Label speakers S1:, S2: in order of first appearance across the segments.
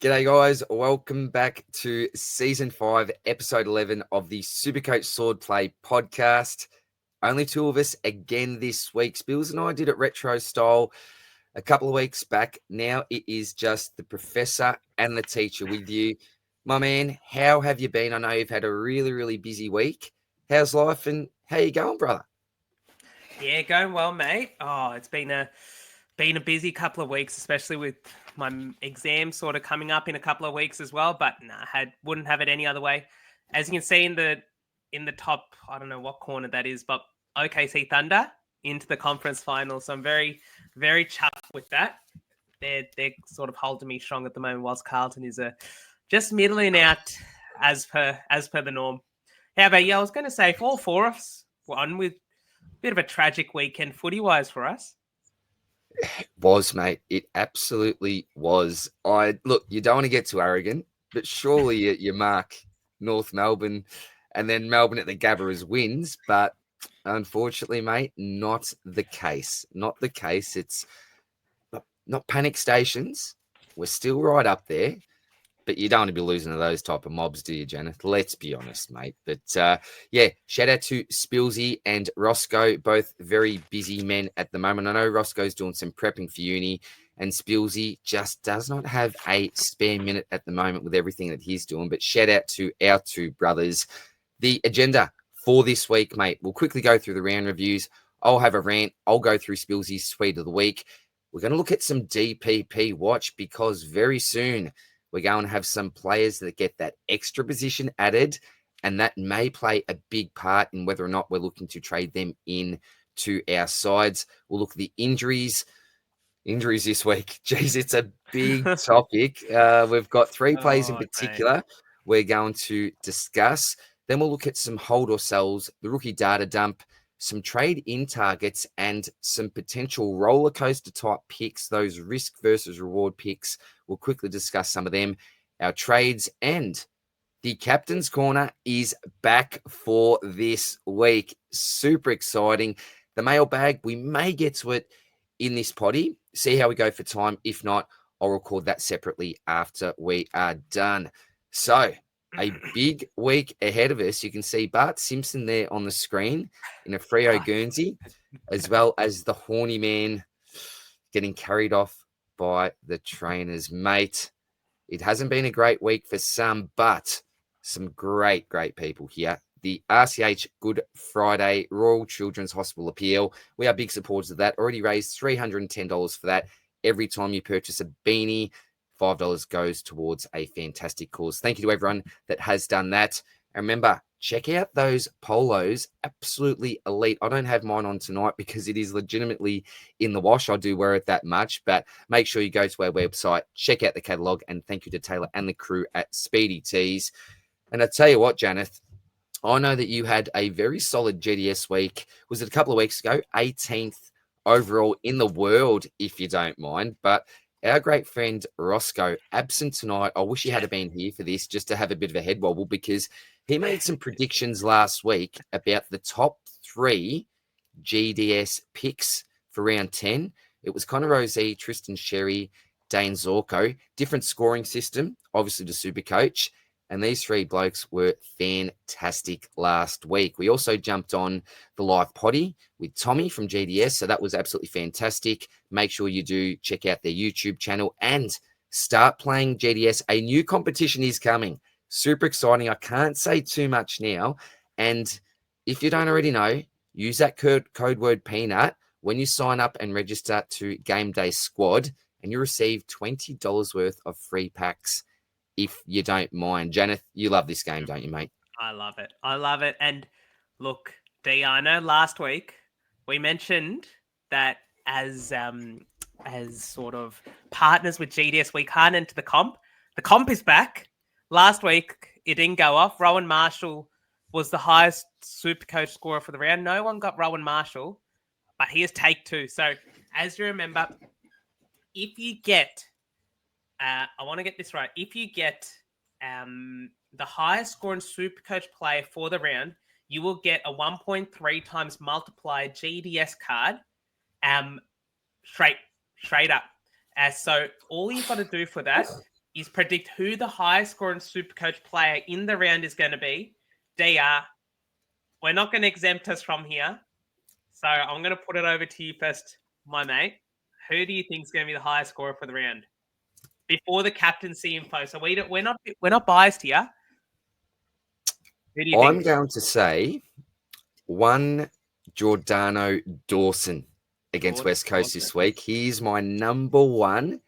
S1: G'day, guys. Welcome back to Season 5, Episode 11 of the Supercoach Swordplay podcast. Only two of us again this week. Spills and I did it retro style a couple of weeks back. Now it is just the professor and the teacher with you. My man, how have you been? I know you've had a really busy week. How's life and how you going, brother?
S2: Yeah, going well, mate. Oh, it's been a busy couple of weeks, especially with my exam sort of coming up in a couple of weeks as well. But wouldn't have it any other way. As you can see in the top, I don't know what corner that is, but OKC Thunder into the conference final. So I'm very chuffed with that. They're sort of holding me strong at the moment, whilst Carlton is just middling out as per the norm. How about you? I was going to say, if all four of us won with bit of a tragic weekend footy-wise for us.
S1: Was, mate. It absolutely was. Look, you don't want to get too arrogant, but surely you mark North Melbourne and then Melbourne at the Gabba as wins. But unfortunately, mate, not the case. Not the case. It's not panic stations. We're still right up there. But you don't want to be losing to those type of mobs, do you, Janath? Let's be honest, mate. But yeah, shout out to Spillsy and Rossco, both very busy men at the moment. I know Rossco's doing some prepping for uni, and Spillsy just does not have a spare minute at the moment with everything that he's doing. But shout out to our two brothers. The agenda for this week, mate, we'll quickly go through the round reviews. I'll have a rant. I'll go through Spillsy's tweet of the week. We're going to look at some DPP watch because very soon we're going to have some players that get that extra position added, and that may play a big part in whether or not we're looking to trade them in to our sides. We'll look at the injuries. Injuries this week. Jeez, it's a big topic. We've got three players in particular we're going to discuss. Then we'll look at some hold or sells, the rookie data dump, some trade-in targets, and some potential roller coaster type picks, those risk versus reward picks. We'll quickly discuss some of them, our trades, and the captain's corner is back for this week. Super exciting. The mailbag, we may get to it in this potty. See how we go for time. If not, I'll record that separately after we are done. So, a big week ahead of us. You can see Bart Simpson there on the screen in a Freo Guernsey, as well as the horny man getting carried off by the trainers. Mate, it hasn't been a great week for some, but some great people here. The RCH Good Friday Royal Children's Hospital Appeal. We are big supporters of that. Already raised $310 for that. Every time you purchase a beanie, $5 goes towards a fantastic cause. Thank you to everyone that has done that. And remember, check out those polos. Absolutely elite. I don't have mine on tonight because it is legitimately in the wash. I do wear it that much, but make sure you go to our website, check out the catalog, and thank you to Taylor and the crew at Speedy Tees. And I tell you what, Janath, I know that you had a very solid GDS week. Was it a couple of weeks ago? 18th overall in the world, if you don't mind. But our great friend Rossco, absent tonight. I wish he had been here for this just to have a bit of a head wobble because he made some predictions last week about the top 3 GDS picks for round 10. It was Connor Rosé, Tristan Sherry, Dane Zorko. Different scoring system, obviously to Supercoach. And these 3 blokes were fantastic last week. We also jumped on the live potty with Tommy from GDS. So that was absolutely fantastic. Make sure you do check out their YouTube channel and start playing GDS. A new competition is coming. Super exciting. I can't say too much now. And if you don't already know, use that code word peanut when you sign up and register to Game Day Squad, and you receive $20 worth of free packs. If you don't mind. Janath, you love this game, don't you, mate?
S2: I love it. And look, D, I know last week we mentioned that as sort of partners with GDS, we can't enter the comp. The comp is back. Last week, it didn't go off. Rowan Marshall was the highest Supercoach scorer for the round. No one got Rowan Marshall, but he is take 2. So, as you remember, if you get... I want to get this right. If you get the highest scoring Supercoach player for the round, you will get a 1.3 times multiplier GDS card straight up. So all you've got to do for that is predict who the highest scoring Supercoach player in the round is going to be. DR, we're not going to exempt us from here. So I'm going to put it over to you first, my mate. Who do you think is going to be the highest scorer for the round? Before the captaincy info. So we're not biased here. Who do you
S1: I'm
S2: think?
S1: going to say one Giordano Dawson against West Coast this week. He's my number one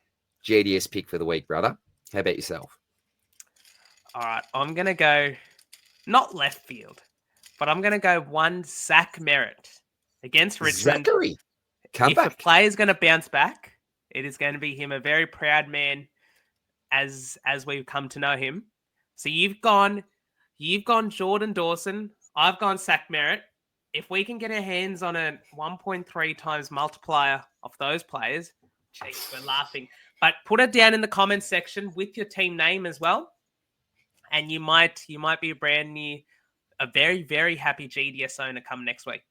S1: GDS pick for the week, brother. How about yourself?
S2: All right, I'm going to go not left field, but I'm going to go one Zach Merritt against Richmond.
S1: Zachary, come back.
S2: If a player's going to bounce back, it is going to be him, a very proud man as we've come to know him. So you've gone Jordan Dawson. I've gone Zach Merritt. If we can get our hands on a 1.3 times multiplier of those players, geez, we're laughing. But put it down in the comments section with your team name as well. And you might be a very, very happy GDS owner come next week.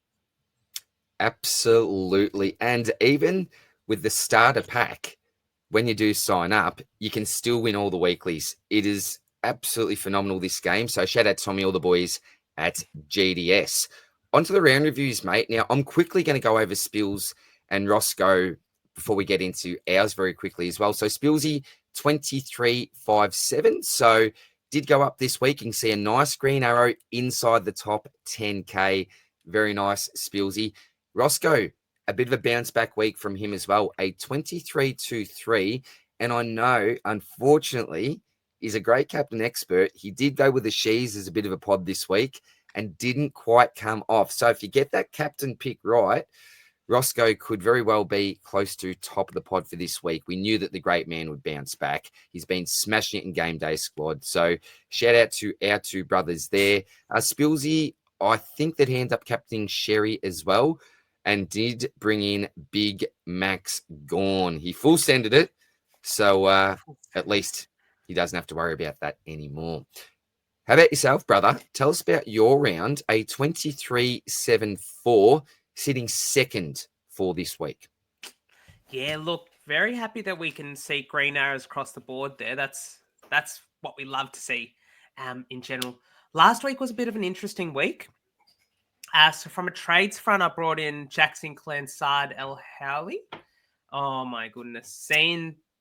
S1: Absolutely. And even with the starter pack, when you do sign up, you can still win all the weeklies. It is absolutely phenomenal, this game. So shout out to Tommy, all the boys at GDS. Onto the round reviews, mate. Now, I'm quickly going to go over Spills and Rossco before we get into ours very quickly as well. So Spillsy, 23.57. So did go up this week. You can see a nice green arrow inside the top 10K. Very nice, Spillsy. Rossco, a bit of a bounce back week from him as well, a 23.23. And I know, unfortunately, he's a great captain expert. He did go with the Shees as a bit of a pod this week and didn't quite come off. So if you get that captain pick right, Rossco could very well be close to top of the pod for this week. We knew that the great man would bounce back. He's been smashing it in game day squad. So shout out to our two brothers there. Spillsy, I think that he ended up captaining Sherry as well and did bring in Big Max Gorn. He full sended it. So at least he doesn't have to worry about that anymore. How about yourself, brother? Tell us about your round, a 23.74, sitting second for this week.
S2: Yeah, look, very happy that we can see green arrows across the board there. That's what we love to see in general. Last week was a bit of an interesting week. So from a trades front, I brought in Jackson Clansard El Howley. Oh my goodness.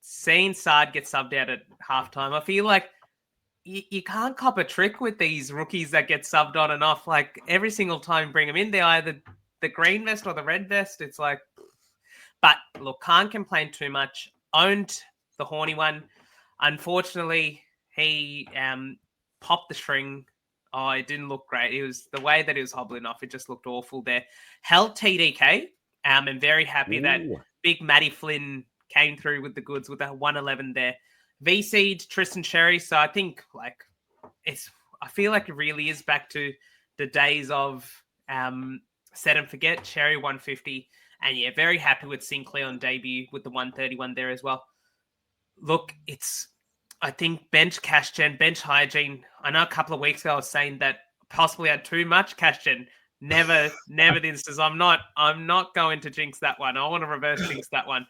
S2: Seeing Sard get subbed out at halftime, I feel like you can't cop a trick with these rookies that get subbed on and off. Like every single time you bring them in, they're either the green vest or the red vest. It's like, but look, can't complain too much. Owned the horny one. Unfortunately, he popped the string. Oh, it didn't look great. It was the way that he was hobbling off. It just looked awful there. Held TDK. I'm very happy that big Matty Flynn came through with the goods with a 111 there. VC'd Tristan Sherry. So I think I feel like it really is back to the days of set and forget. Sherry 150. And yeah, very happy with Sinclair on debut with the 131 there as well. Look, I think bench cash gen, bench hygiene. I know a couple of weeks ago I was saying that possibly had too much cash gen. Never the instance. I'm not going to jinx that one. I want to reverse jinx that one.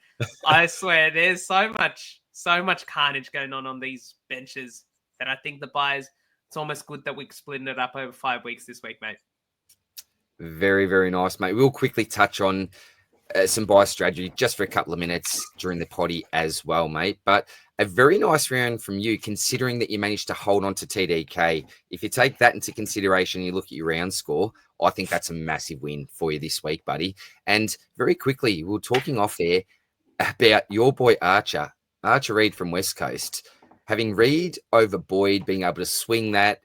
S2: I swear, there's so much carnage going on these benches that I think the buyers, it's almost good that we split it up over 5 weeks this week, mate.
S1: Very, very nice, mate. We'll quickly touch on some buy strategy just for a couple of minutes during the potty as well, mate. But a very nice round from you, considering that you managed to hold on to TDK. If you take that into consideration, you look at your round score, I think that's a massive win for you this week, buddy. And very quickly, we were talking off there about your boy Archer Reed from West Coast, having Reed over Boyd, being able to swing that,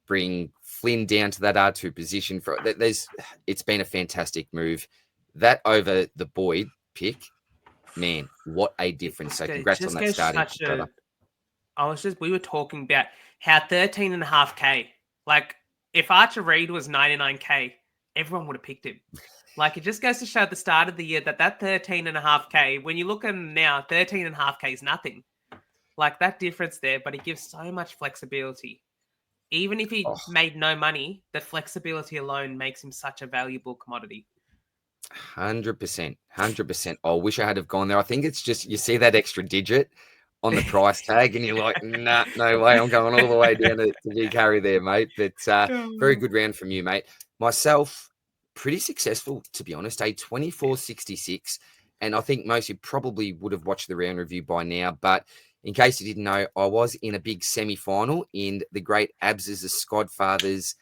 S1: bring Flynn down to that R2 position. It's been a fantastic move. That over the Boyd pick, man, what a difference. So congrats on that starting, brother.
S2: We were talking about how 13.5K, like if Archer Reed was 99K, everyone would have picked him. Like it just goes to show at the start of the year that 13.5K, when you look at him now, 13.5K is nothing. Like that difference there, but it gives so much flexibility. Even if he made no money, the flexibility alone makes him such a valuable commodity.
S1: 100%. I wish I had have gone there. I think it's just, you see that extra digit. on the price tag, and you're like, nah, no way, I'm going all the way down to Big Harry there, mate. But very good round from you, mate. Myself, pretty successful, to be honest, a 24.66. And I think most of you probably would have watched the round review by now. But in case you didn't know, I was in a big semi-final in the great Abs' Squadfathers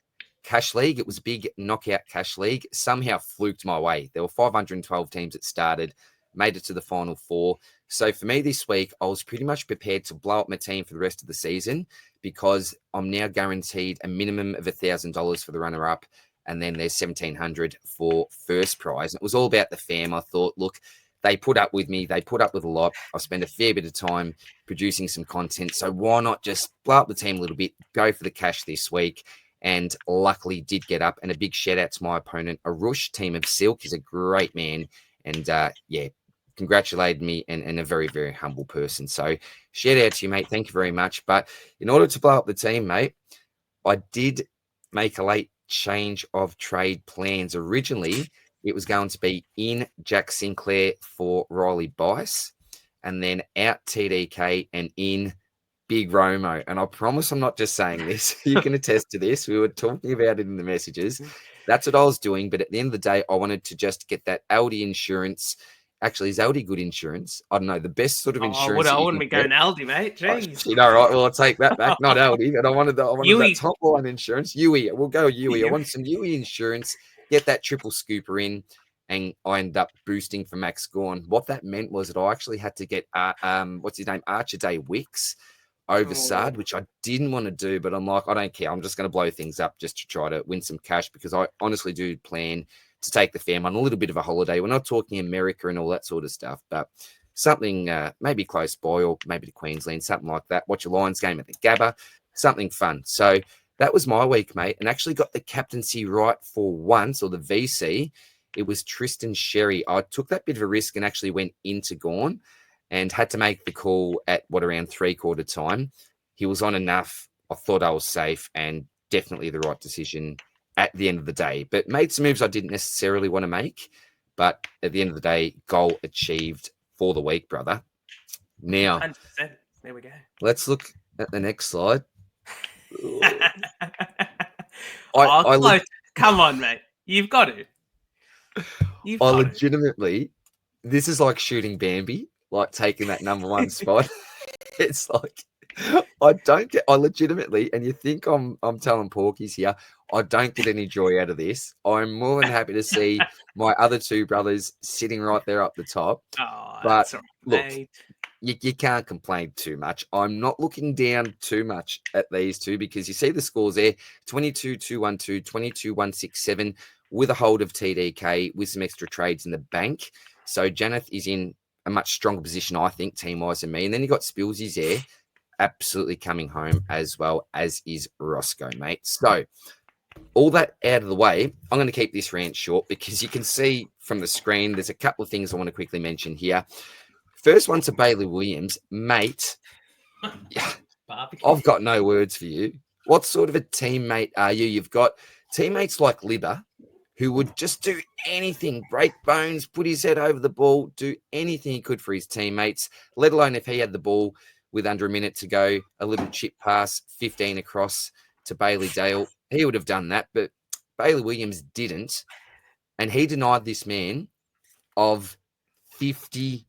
S1: Cash League. It was a big knockout cash league. Somehow fluked my way. There were 512 teams that started, made it to the final four. So for me this week, I was pretty much prepared to blow up my team for the rest of the season because I'm now guaranteed a minimum of $1,000 for the runner-up. And then there's 1,700 for first prize. And it was all about the fam. I thought, look, they put up with me. They put up with a lot. I spent a fair bit of time producing some content. So why not just blow up the team a little bit, go for the cash this week? And luckily did get up. And a big shout out to my opponent, Arush, team of Silk. He's a great man. And yeah, congratulated me and a very, very humble person. So shout out to you, mate. Thank you very much. But in order to blow up the team, mate, I did make a late change of trade plans. Originally, it was going to be in Jack Sinclair for Riley Bice, and then out TDK and in Big Romo. And I promise I'm not just saying this. You can attest to this. We were talking about it in the messages. That's what I was doing. But at the end of the day, I wanted to just get that Aldi insurance. Actually, is Aldi good insurance? I don't know. The best sort of insurance.
S2: I wouldn't be going Aldi, mate. Jeez.
S1: You know, right? Well, I'll take that back. Not Aldi, but I wanted that top line insurance. Yui. We'll go Yui. I want some Yui insurance. Get that triple scooper in, and I ended up boosting for Max Gorn. What that meant was that I actually had to get what's his name, Archer Day Wicks over Sard, which I didn't want to do, but I'm like, I don't care. I'm just going to blow things up just to try to win some cash because I honestly do plan to take the fam on a little bit of a holiday. We're not talking America and all that sort of stuff, but something maybe close by or maybe to Queensland, something like that. Watch a Lions game at the Gabba, something fun. So that was my week, mate, and actually got the captaincy right for once, or the VC. It was Tristan Sherry. I took that bit of a risk and actually went into Gorn and had to make the call at around 3/4 time. He was on enough. I thought I was safe and definitely the right decision at the end of the day. But made some moves I didn't necessarily want to make. But at the end of the day, goal achieved for the week, brother. Now,
S2: 100%. There we go.
S1: Let's look at the next slide.
S2: Come on, mate. You've got to.
S1: Legitimately, this is like shooting Bambi, like taking that number one spot. It's like I legitimately, and you think I'm telling porkies here, I don't get any joy out of this. I'm more than happy to see my other two brothers sitting right there up the top.
S2: Oh,
S1: but
S2: that's all right,
S1: look,
S2: mate.
S1: You can't complain too much. I'm not looking down too much at these two because you see the scores there, 22-212, 22-167 with a hold of TDK with some extra trades in the bank. So Janath is in a much stronger position, I think, team-wise than me. And then you got Spillsy there, absolutely coming home, as well as is Rossco, mate. So all that out of the way, I'm going to keep this rant short because you can see from the screen, there's a couple of things I want to quickly mention here. First one to Bailey Williams, mate. I've got no words for you. What sort of a teammate are you? You've got teammates like Libba who would just do anything, break bones, put his head over the ball, do anything he could for his teammates, let alone if he had the ball with under a minute to go, a little chip pass, 15 across to Bailey Dale. He would have done that, but Bailey Williams didn't. And he denied this man of 50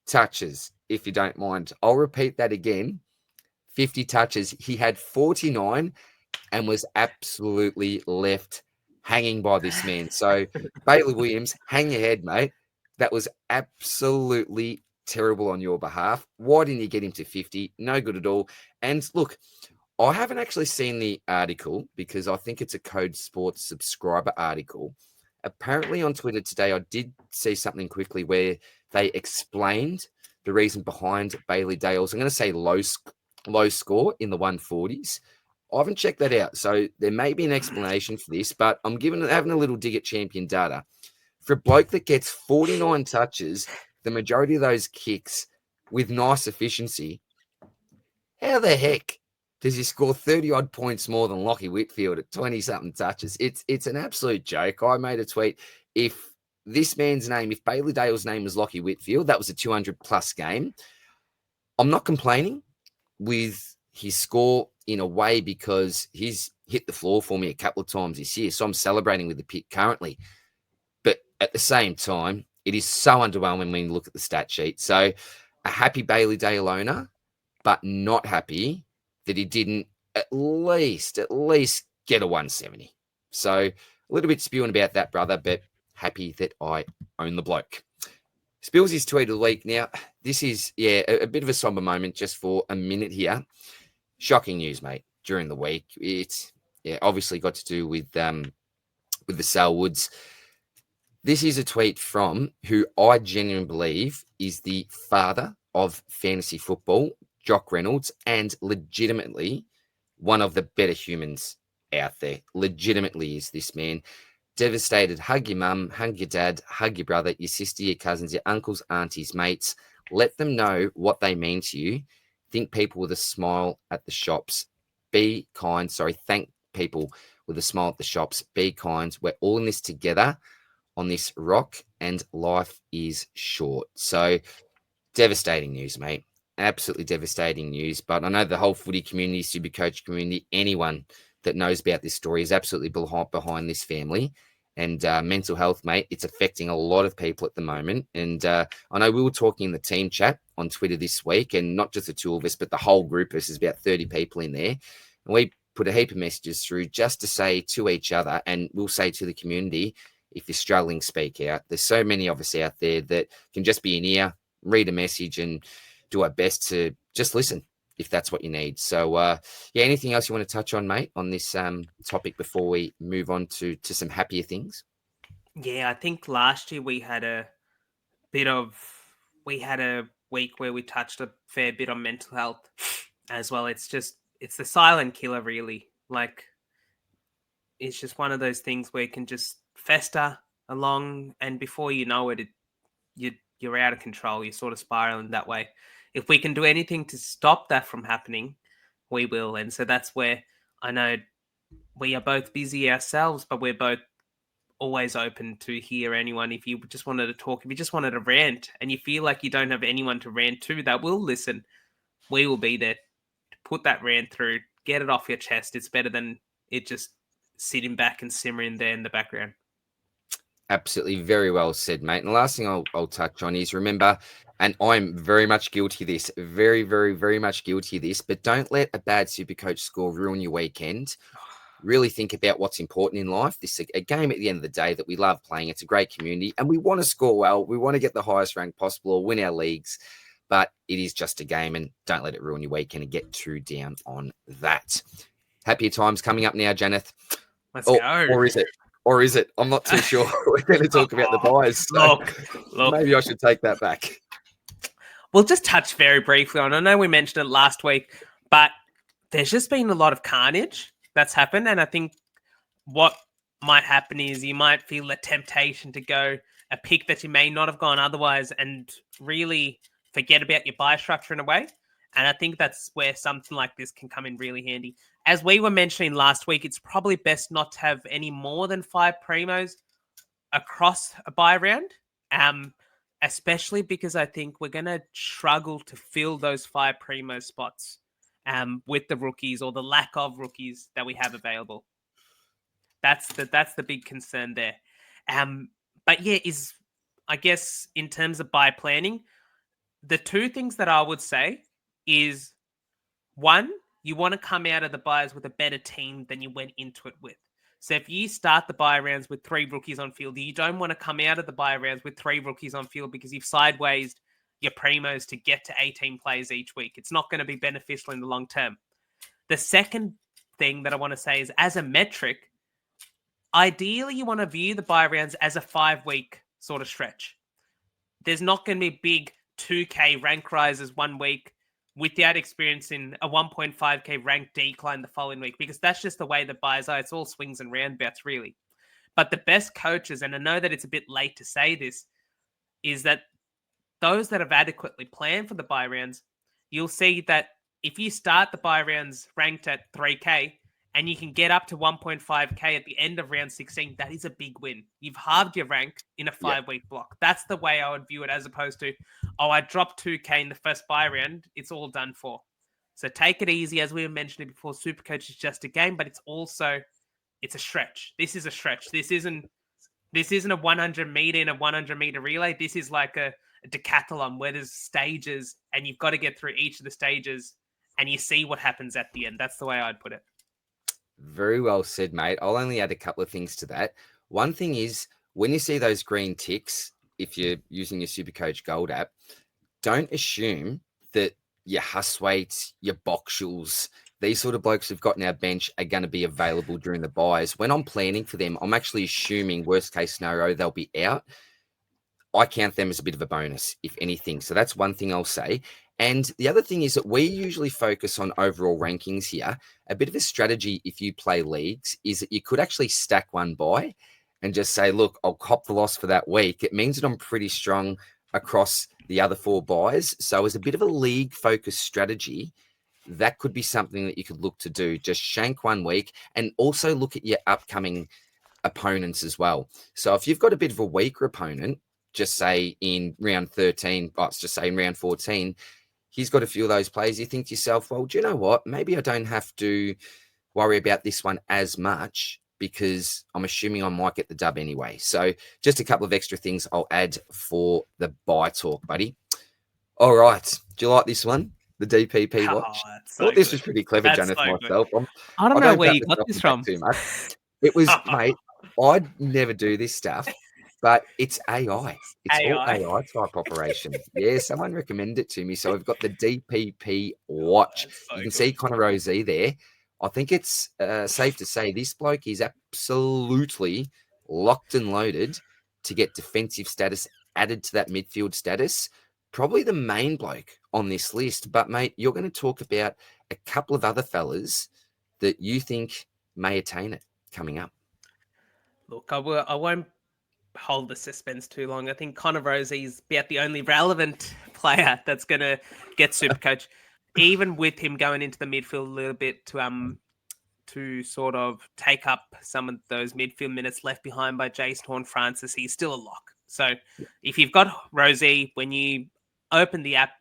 S1: touches, if you don't mind. I'll repeat that again. 50 touches. He had 49 and was absolutely left hanging by this man. So, Bailey Williams, hang your head, mate. That was absolutely terrible on your behalf. Why didn't you get him to 50? No good at all. And look, I haven't actually seen the article because I think it's a Code Sports subscriber article. Apparently on Twitter today, I did see something quickly where they explained the reason behind Bailey Dale's, I'm going to say low score in the 140s. I haven't checked that out. So there may be an explanation for this, but I'm having a little dig at champion data. For a bloke that gets 49 touches, the majority of those kicks with nice efficiency, how the heck does he score 30-odd points more than Lockie Whitfield at 20-something touches? It's an absolute joke. I made a tweet. If this man's name, if Bailey Dale's name was Lockie Whitfield, that was a 200-plus game. I'm not complaining with his score in a way because he's hit the floor for me a couple of times this year. So I'm celebrating with the pick currently. But at the same time, it is so underwhelming when you look at the stat sheet. So a happy Bailey Dale owner, but not happy that he didn't at least get a 170. So a little bit spewing about that, brother, but happy that I own the bloke. Spillsy's tweet of the week. Now, this is, a bit of a somber moment just for a minute here. Shocking news, mate, during the week. It's obviously got to do with the Selwoods. This is a tweet from who I genuinely believe is the father of fantasy football, Jock Reynolds, and legitimately one of the better humans out there. Legitimately is this man. Devastated. Hug your mum, hug your dad, hug your brother, your sister, your cousins, your uncles, aunties, mates. Let them know what they mean to you. Think people with a smile at the shops. Be kind. Thank people with a smile at the shops. Be kind. We're all in this together on this rock, and life is short. So devastating news, mate. Absolutely devastating news. But I know the whole footy community, Supercoach community, anyone that knows about this story is absolutely behind this family. And mental health, mate, it's affecting a lot of people at the moment. And I know we were talking in the team chat on Twitter this week, and not just the two of us, but the whole group. There's about 30 people in there. And we put a heap of messages through just to say to each other, and we'll say to the community, if you're struggling, speak out. There's so many of us out there that can just be an ear, read a message, and do our best to just listen if that's what you need. So, anything else you want to touch on, mate, on this topic before we move on to some happier things?
S2: Yeah, I think last year we had a week where we touched a fair bit on mental health as well. It's the silent killer, really. Like, it's just one of those things where it can just fester along, and before you know it, you're out of control. You're sort of spiraling that way. If we can do anything to stop that from happening, we will. And so that's where I know we are both busy ourselves, but we're both always open to hear anyone. If you just wanted to talk, if you just wanted to rant and you feel like you don't have anyone to rant to that will listen, we will be there to put that rant through, get it off your chest. It's better than it just sitting back and simmering there in the background.
S1: Absolutely. Very well said, mate. And the last thing I'll touch on is remember, and I'm very much guilty of this, very, very, very much guilty of this, but don't let a bad Supercoach score ruin your weekend. Really think about what's important in life. This is a game at the end of the day that we love playing. It's a great community and we want to score well. We want to get the highest rank possible or win our leagues, but it is just a game, and don't let it ruin your weekend and get too down on that. Happier times coming up now, Janath.
S2: Let's go.
S1: Or is it? I'm not too sure. We're going to talk about the buys. So
S2: look.
S1: Maybe I should take that back.
S2: We'll just touch very briefly on. I know we mentioned it last week, but there's just been a lot of carnage that's happened. And I think what might happen is you might feel the temptation to go a pick that you may not have gone otherwise and really forget about your buy structure in a way. And I think that's where something like this can come in really handy. As we were mentioning last week, it's probably best not to have any more than 5 primos across a buy round, especially because I think we're going to struggle to fill those 5 primo spots with the rookies or the lack of rookies that we have available. That's the big concern there. But yeah, I guess in terms of buy planning, the two things that I would say is, one, you want to come out of the buys with a better team than you went into it with. So if you start the buy rounds with 3 rookies on field, you don't want to come out of the buy rounds with 3 rookies on field because you've sidewaysed your primos to get to 18 plays each week. It's not going to be beneficial in the long term. The second thing that I want to say is, as a metric, ideally you want to view the buy rounds as a 5-week sort of stretch. There's not going to be big 2K rank rises one week without experiencing a 1.5K rank decline the following week, because that's just the way the buys are. It's all swings and roundabouts, really. But the best coaches, and I know that it's a bit late to say this, is that those that have adequately planned for the buy rounds, you'll see that if you start the buy rounds ranked at 3K and you can get up to 1.5k at the end of round 16, that is a big win. You've halved your rank in a 5-week block. That's the way I would view it, as opposed to, oh, I dropped 2k in the first buy round. It's all done for. So take it easy. As we were mentioning before, Supercoach is just a game, but it's a stretch. This is a stretch. This isn't a 100 meter in a 100 meter relay. This is like a decathlon where there's stages and you've got to get through each of the stages and you see what happens at the end. That's the way I'd put it.
S1: Very well said, mate. I'll only add a couple of things to that. One thing is, when you see those green ticks, if you're using your Supercoach Gold app, don't assume that your Huswaits, your Boxshuls, these sort of blokes who've got in our bench are going to be available during the buys. When I'm planning for them, I'm actually assuming worst case scenario, they'll be out. I count them as a bit of a bonus, if anything. So that's one thing I'll say. And the other thing is that we usually focus on overall rankings here. A bit of a strategy, if you play leagues, is that you could actually stack one buy and just say, look, I'll cop the loss for that week. It means that I'm pretty strong across the other 4 buys. So as a bit of a league focused strategy, that could be something that you could look to do. Just shank 1 week and also look at your upcoming opponents as well. So if you've got a bit of a weaker opponent, just say in round 13, let's just say in round 14, he's got a few of those plays. You think to yourself, well, do you know what? Maybe I don't have to worry about this one as much because I'm assuming I might get the dub anyway. So just a couple of extra things I'll add for the buy talk, buddy. All right. Do you like this one? The DPP watch?
S2: So
S1: Thought this was pretty clever, Janath,
S2: so
S1: myself.
S2: I don't know where you got this from.
S1: Too much. It was, mate, I'd never do this stuff. But it's AI. It's all AI type operation. Yeah, someone recommended it to me. So we've got the DPP watch. You can see Connor Rosie there. I think it's safe to say this bloke is absolutely locked and loaded to get defensive status added to that midfield status. Probably the main bloke on this list. But, mate, you're going to talk about a couple of other fellas that you think may attain it coming up.
S2: Look, I won't hold the suspense too long. I think Connor Rosie's about the only relevant player that's going to get Supercoach, even with him going into the midfield a little bit to sort of take up some of those midfield minutes left behind by Jason Horne-Francis. He's still a lock. So if you've got Rosie, when you open the app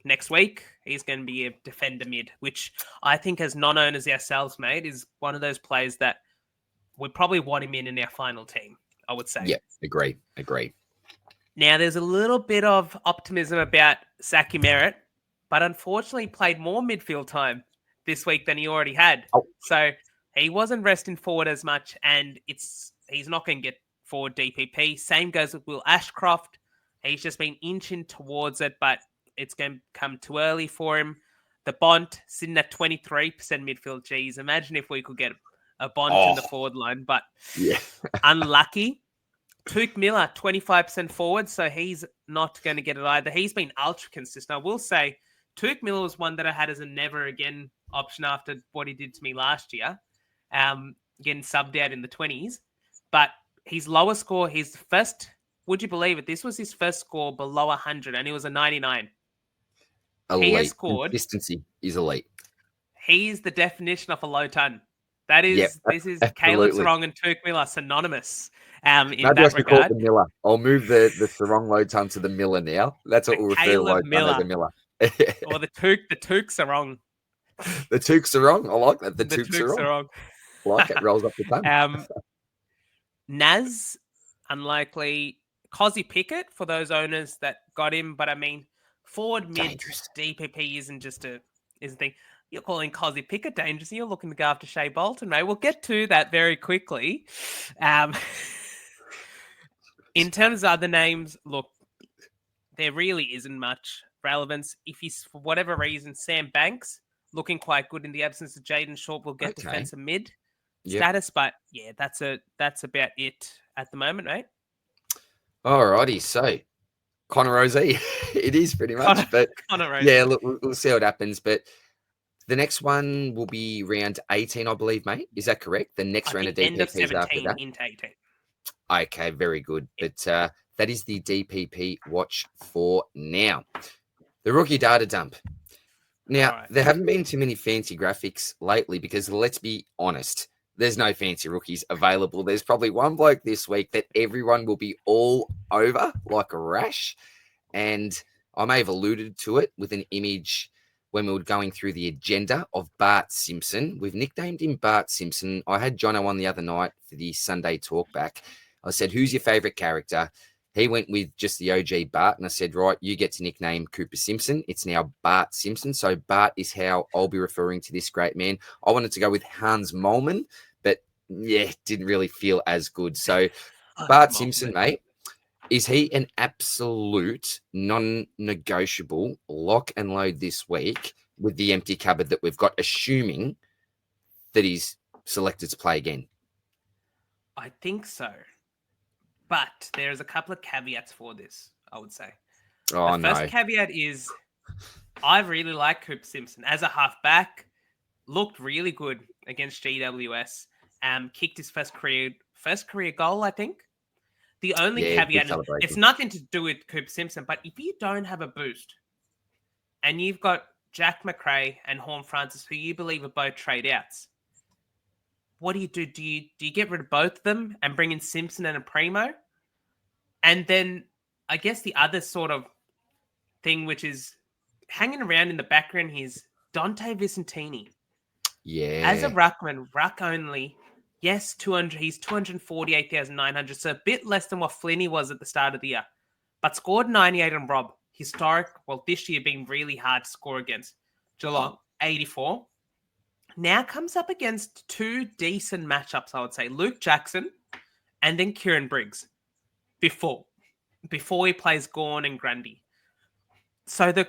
S2: next week, he's going to be a defender mid, which I think as non-owners ourselves, mate, is one of those players that we probably want him in our final team, I would say.
S1: Yeah, agree.
S2: Now, there's a little bit of optimism about Saki Merritt, but unfortunately he played more midfield time this week than he already had.
S1: Oh.
S2: So he wasn't resting forward as much, and he's not going to get forward DPP. Same goes with Will Ashcroft. He's just been inching towards it, but it's going to come too early for him. The Bont sitting at 23% midfield. Geez, imagine if we could get a Bont in the forward line, but unlucky. Tuke Miller, 25% forward, so he's not going to get it either. He's been ultra consistent. I will say, Tuke Miller was one that I had as a never again option after what he did to me last year, getting subbed out in the 20s. But his lower score, his first, would you believe it? This was his first score below 100, and it was a 99.
S1: Elite.
S2: He has scored.
S1: Consistency is elite.
S2: He's the definition of a low ton. This is Caleb Sarong and Tuke Miller synonymous in that regard.
S1: The Miller. I'll move the Sarong low ton to the Miller now. That's what we'll refer to low ton as the Miller.
S2: Or the Tuke Sarong.
S1: The Tuke Sarong. I like that. The Tuke Sarong. Like it. Rolls up the tongue.
S2: Naz, unlikely. Cozzy Pickett for those owners that got him. But I mean, forward mid DPP isn't a thing. You're calling Cozzy Pickett dangerous. You're looking to go after Shea Bolton, mate. We'll get to that very quickly. In terms of other names, look, there really isn't much relevance. If he's, for whatever reason, Sam Banks, looking quite good in the absence of Jaden Short, will get defensive mid status. But, yeah, that's about it at the moment, mate.
S1: Alrighty, so Connor Rosie, it is pretty much.
S2: Connor Rosie.
S1: Yeah, look, we'll see what happens. But the next one will be round 18, I believe, mate. Is that correct? The next round of DPP
S2: end of 17
S1: after that.
S2: into 18.
S1: Okay, very good. But that is the DPP watch for now. The rookie data dump. Now,
S2: All right.
S1: there haven't been too many fancy graphics lately because let's be honest, there's no fancy rookies available. There's probably one bloke this week that everyone will be all over like a rash. And I may have alluded to it with an image when we were going through the agenda of Bart Simpson. We've nicknamed him Bart Simpson. I had Jono on the other night for the Sunday talkback. I said, who's your favorite character? He went with just the OG Bart, and I said, right, you get to nickname Cooper Simpson. It's now Bart Simpson. So Bart is how I'll be referring to this great man. I wanted to go with Hans Molman, but yeah, didn't really feel as good. So Bart Simpson, mate, is he an absolute non-negotiable lock and load this week with the empty cupboard that we've got, assuming that he's selected to play again?
S2: I think so. But there's a couple of caveats for this, I would say.
S1: Oh,
S2: The first
S1: no.
S2: caveat is I really like Cooper Simpson as a halfback. Looked really good against GWS. Kicked his first career goal, I think. The only
S1: Yeah, good
S2: caveat is
S1: celebration.
S2: it's nothing to do with Cooper Simpson, but if you don't have a boost and you've got Jack McRae and Horn Francis, who you believe are both trade outs, what do you do? Do you get rid of both of them and bring in Simpson and a Primo? And then I guess the other sort of thing which is hanging around in the background is Dante Vicentini.
S1: Yeah.
S2: As a ruckman, ruck only, yes, 200. He's 248,900, so a bit less than what Flinney was at the start of the year, but scored 98 on Rob. Historic. Well, this year being really hard to score against. Geelong 84. Now comes up against two decent matchups, I would say. Luke Jackson and then Kieran Briggs before he plays Gawn and Grundy. So the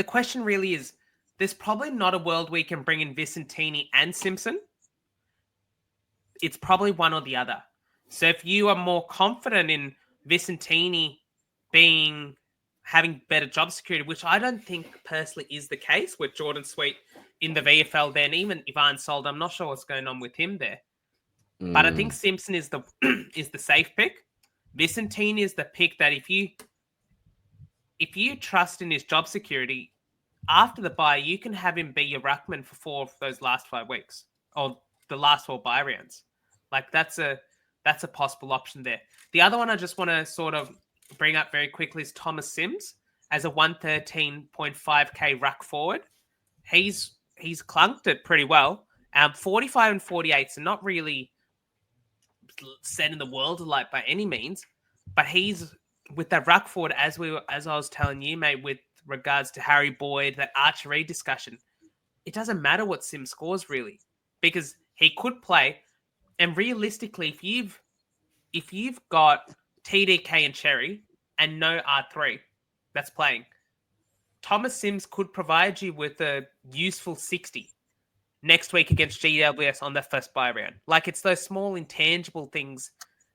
S2: question really is, there's probably not a world we can bring in Vicentini and Simpson. It's probably one or the other. So if you are more confident in Vicentini having better job security, which I don't think personally is the case with Jordan Sweet in the VFL, then even Ivan Sold, I'm not sure what's going on with him there. But I think Simpson is the is the safe pick. Vicentini is the pick that if you trust in his job security, after the bye, you can have him be your ruckman for 4 of those last 5 weeks or the last 4 bye rounds. Like that's a possible option there. The other one I just want to sort of bring up very quickly is Thomas Sims as a 113.5k ruck forward. He's clunked it pretty well. 45 and 48, so not really set in the world alight by any means, but he's with that ruck forward as I was telling you, mate, with regards to Harry Boyd, that Archery discussion. It doesn't matter what Sim scores really, because he could play. And realistically, if you've got TDK and Cherry and no R3 that's playing, Thomas Sims could provide you with a useful 60 next week against GWS on the first bye round. Like, it's those small intangible things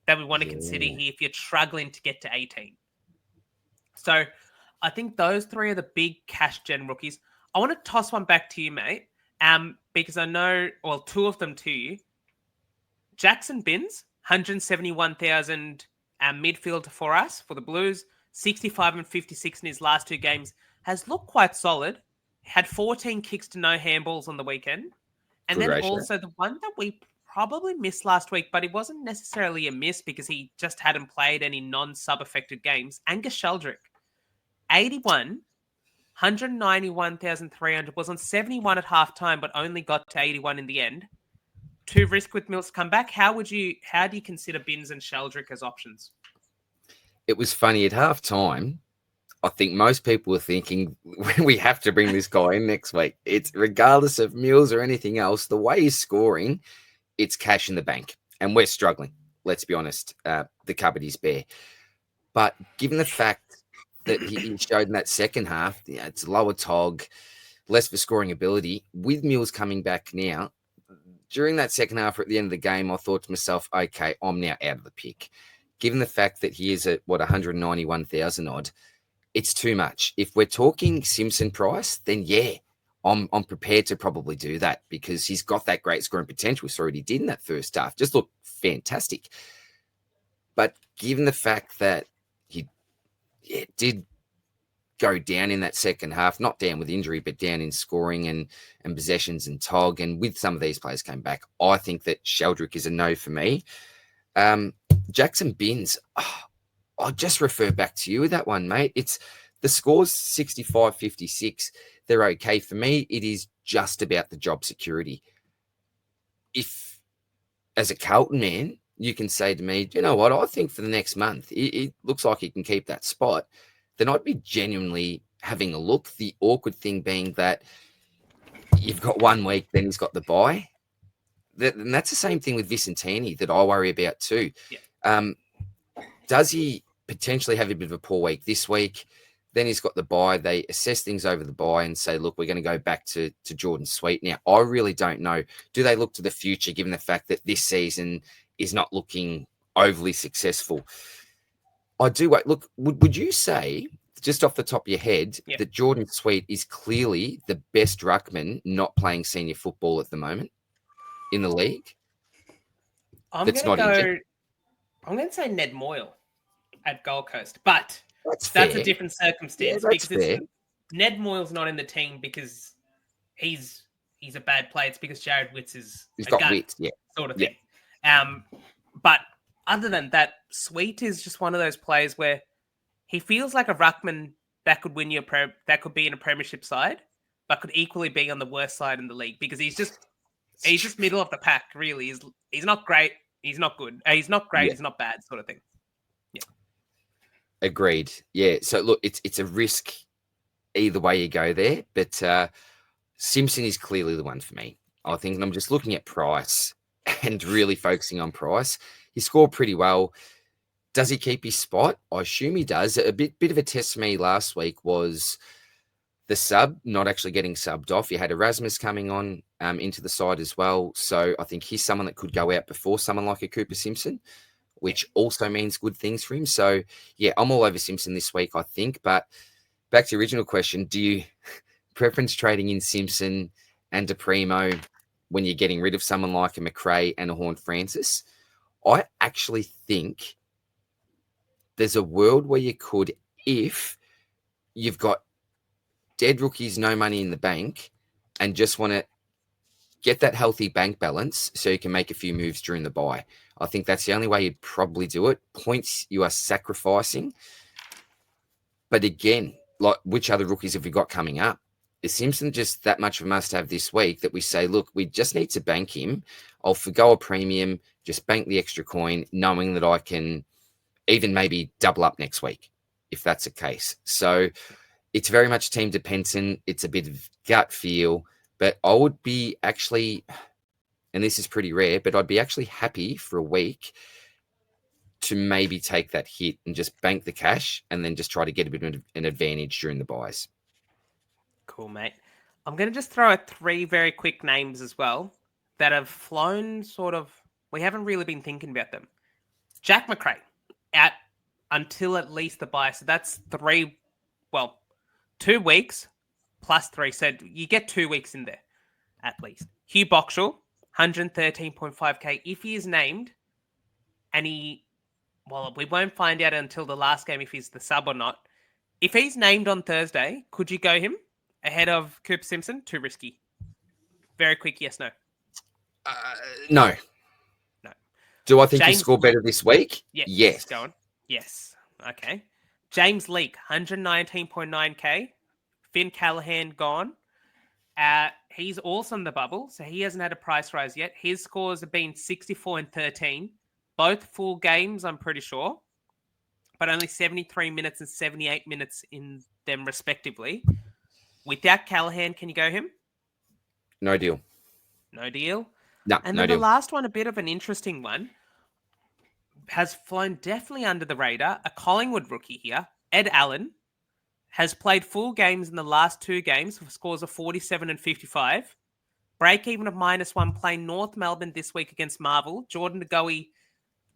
S2: that we want to consider here if you're struggling to get to 18. So I think those 3 are the big cash gen rookies. I want to toss one back to you, mate, because I know, well, 2 of them to you. Jackson Binns, 171,000 midfielder for us, for the Blues, 65 and 56 in his last 2 games, has looked quite solid. Had 14 kicks to no handballs on the weekend. And
S1: Good
S2: then
S1: ratio.
S2: also the one that we probably missed last week, but it wasn't necessarily a miss because he just hadn't played any non-sub-affected games, Angus Sheldrick, 81, 191,300, was on 71 at halftime, but only got to 81 in the end. To risk with Mills come back, how do you consider Binns and Sheldrick as options?
S1: It was funny at halftime. I think most people were thinking we have to bring this guy in next week. It's regardless of Mills or anything else, the way he's scoring, it's cash in the bank. And we're struggling. Let's be honest. The cupboard is bare. But given the fact that he showed in that second half, it's lower tog, less for scoring ability, with Mills coming back now, during that second half or at the end of the game, I thought to myself, okay, I'm now out of the pick. Given the fact that he is at, 191,000 odd, it's too much. If we're talking Simpson price, then yeah, I'm prepared to probably do that because he's got that great scoring potential. We saw what he did in that first half. Just looked fantastic. But given the fact that he did go down in that second half, not down with injury, but down in scoring and possessions and tog. And with some of these players came back, I think that Sheldrick is a no for me. Jackson Binns, I'll just refer back to you with that one, mate. It's the score's 65-56. They're okay. For me, it is just about the job security. If, as a Carlton man, you can say to me, you know what, I think for the next month, it looks like he can keep that spot, then I'd be genuinely having a look. The awkward thing being that you've got 1 week, then he's got the bye. And that's the same thing with Vicentini that I worry about too.
S2: Yeah.
S1: Does he potentially have a bit of a poor week this week? Then he's got the bye. They assess things over the bye and say, look, we're going to go back to Jordan Sweet. Now, I really don't know. Do they look to the future, given the fact that this season is not looking overly successful? I do wait. Look, would you say, just off the top of your head, that Jordan Sweet is clearly the best ruckman not playing senior football at the moment in the league?
S2: I'm going to say Ned Moyle at Gold Coast, but that's a different circumstance, because Ned Moyle's not in the team because he's a bad player. It's because Jared Witts is
S1: he's got wit,
S2: sort of thing. But other than that, Sweet is just one of those players where he feels like a ruckman that could win you that could be in a premiership side, but could equally be on the worst side in the league, because he's just middle of the pack. Really, he's not great. He's not good. He's not great. He's not bad, sort of thing. Yeah.
S1: Agreed. Yeah. So look, it's a risk either way you go there, but Simpson is clearly the one for me. I think, and I'm just looking at price and really focusing on price. He scored pretty well. Does he keep his spot? I assume he does. A bit of a test for me last week was the sub not actually getting subbed off. You had Erasmus coming on into the side as well. So I think he's someone that could go out before someone like a Cooper Simpson, which also means good things for him. So, yeah, I'm all over Simpson this week, I think. But back to the original question, do you preference trading in Simpson and DePrimo when you're getting rid of someone like a McRae and a Horn Francis? I actually think there's a world where you could, if you've got dead rookies, no money in the bank, and just want to get that healthy bank balance so you can make a few moves during the bye. I think that's the only way you'd probably do it. Points you are sacrificing. But again, like, which other rookies have we got coming up? Is Simpson just that much of a must-have this week that we say, look, we just need to bank him. I'll forgo a premium, just bank the extra coin, knowing that I can even maybe double up next week, if that's the case. So it's very much team dependent. It's a bit of gut feel, but I would be actually, and this is pretty rare, but I'd be actually happy for a week to maybe take that hit and just bank the cash and then just try to get a bit of an advantage during the buys.
S2: Cool, mate. I'm going to just throw out 3 very quick names as well that have flown we haven't really been thinking about them. Jack McRae out until at least the buy. So that's 2 weeks plus 3. So you get 2 weeks in there at least. Hugh Boxall, 113.5k. If he is named, and we won't find out until the last game if he's the sub or not. If he's named on Thursday, could you go him ahead of Cooper Simpson? Too risky. Very quick, yes, no.
S1: No.
S2: No.
S1: Do I think he'll score better this week? Yes.
S2: Go on. Yes. Okay. James Leake, 119.9k. Finn Callahan gone. He's also in the bubble, so he hasn't had a price rise yet. His scores have been 64 and 13. Both full games, I'm pretty sure. But only 73 minutes and 78 minutes in them respectively. Without Callahan, can you go him?
S1: No deal.
S2: No deal?
S1: No,
S2: and
S1: no
S2: then
S1: deal.
S2: The last one, a bit of an interesting one, has flown definitely under the radar. A Collingwood rookie here, Ed Allen, has played full games in the last 2 games with scores of 47 and 55. Break even of -1, playing North Melbourne this week against Marvel. Jordan DeGoey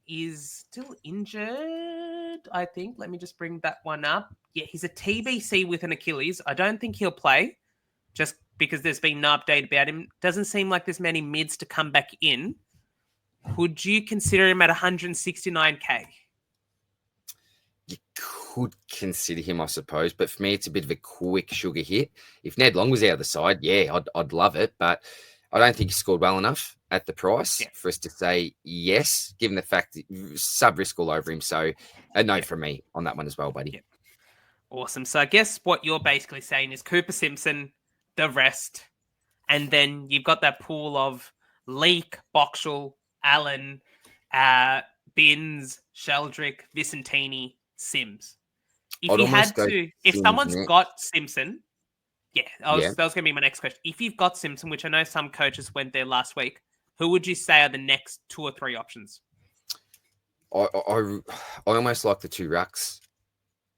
S2: is still injured, I think. Let me just bring that one up. Yeah, he's a TBC with an Achilles. I don't think he'll play, just because there's been no update about him. Doesn't seem like there's many mids to come back in. Would you consider him at 169k?
S1: You could consider him, I suppose. But for me, it's a bit of a quick sugar hit. If Ned Long was out of the side, yeah, I'd love it. But I don't think he scored well enough at the price for us to say yes, given the fact that sub risk all over him. So a no from me on that one as well, buddy.
S2: Yeah. Awesome. So I guess what you're basically saying is Cooper Simpson, the rest, and then you've got that pool of Leake, Boxall, Allen, Binns, Sheldrick, Vicentini, Sims. If you had to, if someone's got Simpson, that was going to be my next question. If you've got Simpson, which I know some coaches went there last week, who would you say are the next 2 or 3 options?
S1: I almost like the 2 rucks,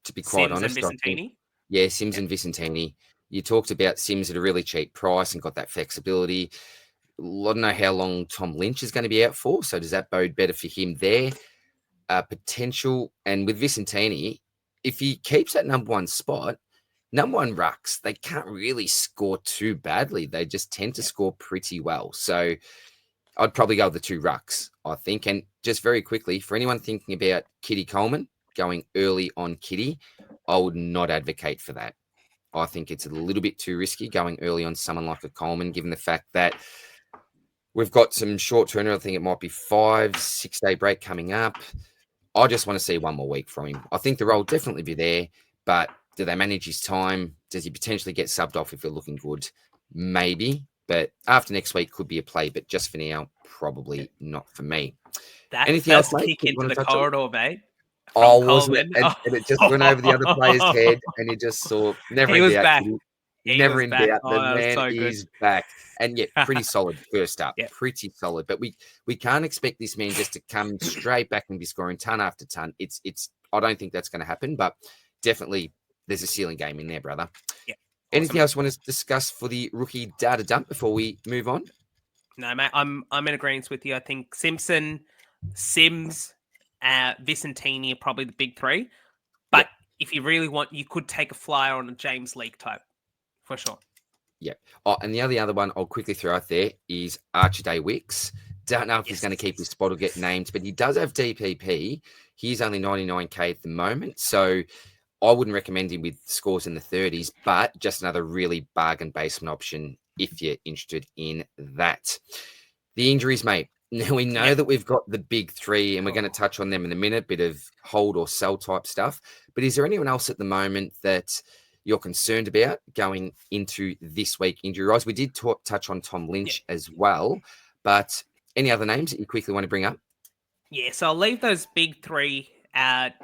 S1: to be quite honest.
S2: Sims and Vicentini?
S1: Yeah, Sims and Vicentini. You talked about Sims at a really cheap price and got that flexibility. I don't know how long Tom Lynch is going to be out for, so does that bode better for him there? Potential, and with Vicentini, if he keeps that number 1 spot, number 1 rucks, they can't really score too badly. They just tend to score pretty well. So I'd probably go with the 2 rucks, I think. And just very quickly, for anyone thinking about Kitty Coleman going early on Kitty, I would not advocate for that. I think it's a little bit too risky going early on someone like a Coleman, given the fact that we've got some short turnaround. I think it might be 5-6 day break coming up. I just want to see 1 more week from him. I think the role will definitely be there, but do they manage his time? Does he potentially get subbed off if they're looking good? Maybe, but after next week could be a play, but just for now, probably not for me.
S2: Anything else, mate? Kick into the corridor, mate.
S1: Wasn't it? And it just went over the other player's head, and he just saw never in doubt. Never in doubt. The man is back. And pretty solid first up. Pretty solid. But we can't expect this man just to come straight back and be scoring ton after ton. It's I don't think that's going to happen, but definitely there's a ceiling game in there, brother.
S2: Yeah.
S1: Anything else you want to discuss for the rookie data dump before we move on?
S2: No, mate. I'm in agreement with you. I think Simpson, Sims, Vicentini are probably the big 3. But if you really want, you could take a flyer on a James Leake type. For sure.
S1: Yeah. Oh, and the other one I'll quickly throw out there is Archie Wicks. Don't know if he's going to keep his spot or get named, but he does have DPP. He's only 99k at the moment. So I wouldn't recommend him with scores in the 30s, but just another really bargain basement option if you're interested in that. The injuries, mate. Now we know that we've got the big 3 and we're going to touch on them in a minute, bit of hold or sell type stuff. But is there anyone else at the moment that you're concerned about going into this week injury-wise? We did touch on Tom Lynch as well, but any other names that you quickly want to bring up?
S2: Yeah, so I'll leave those big 3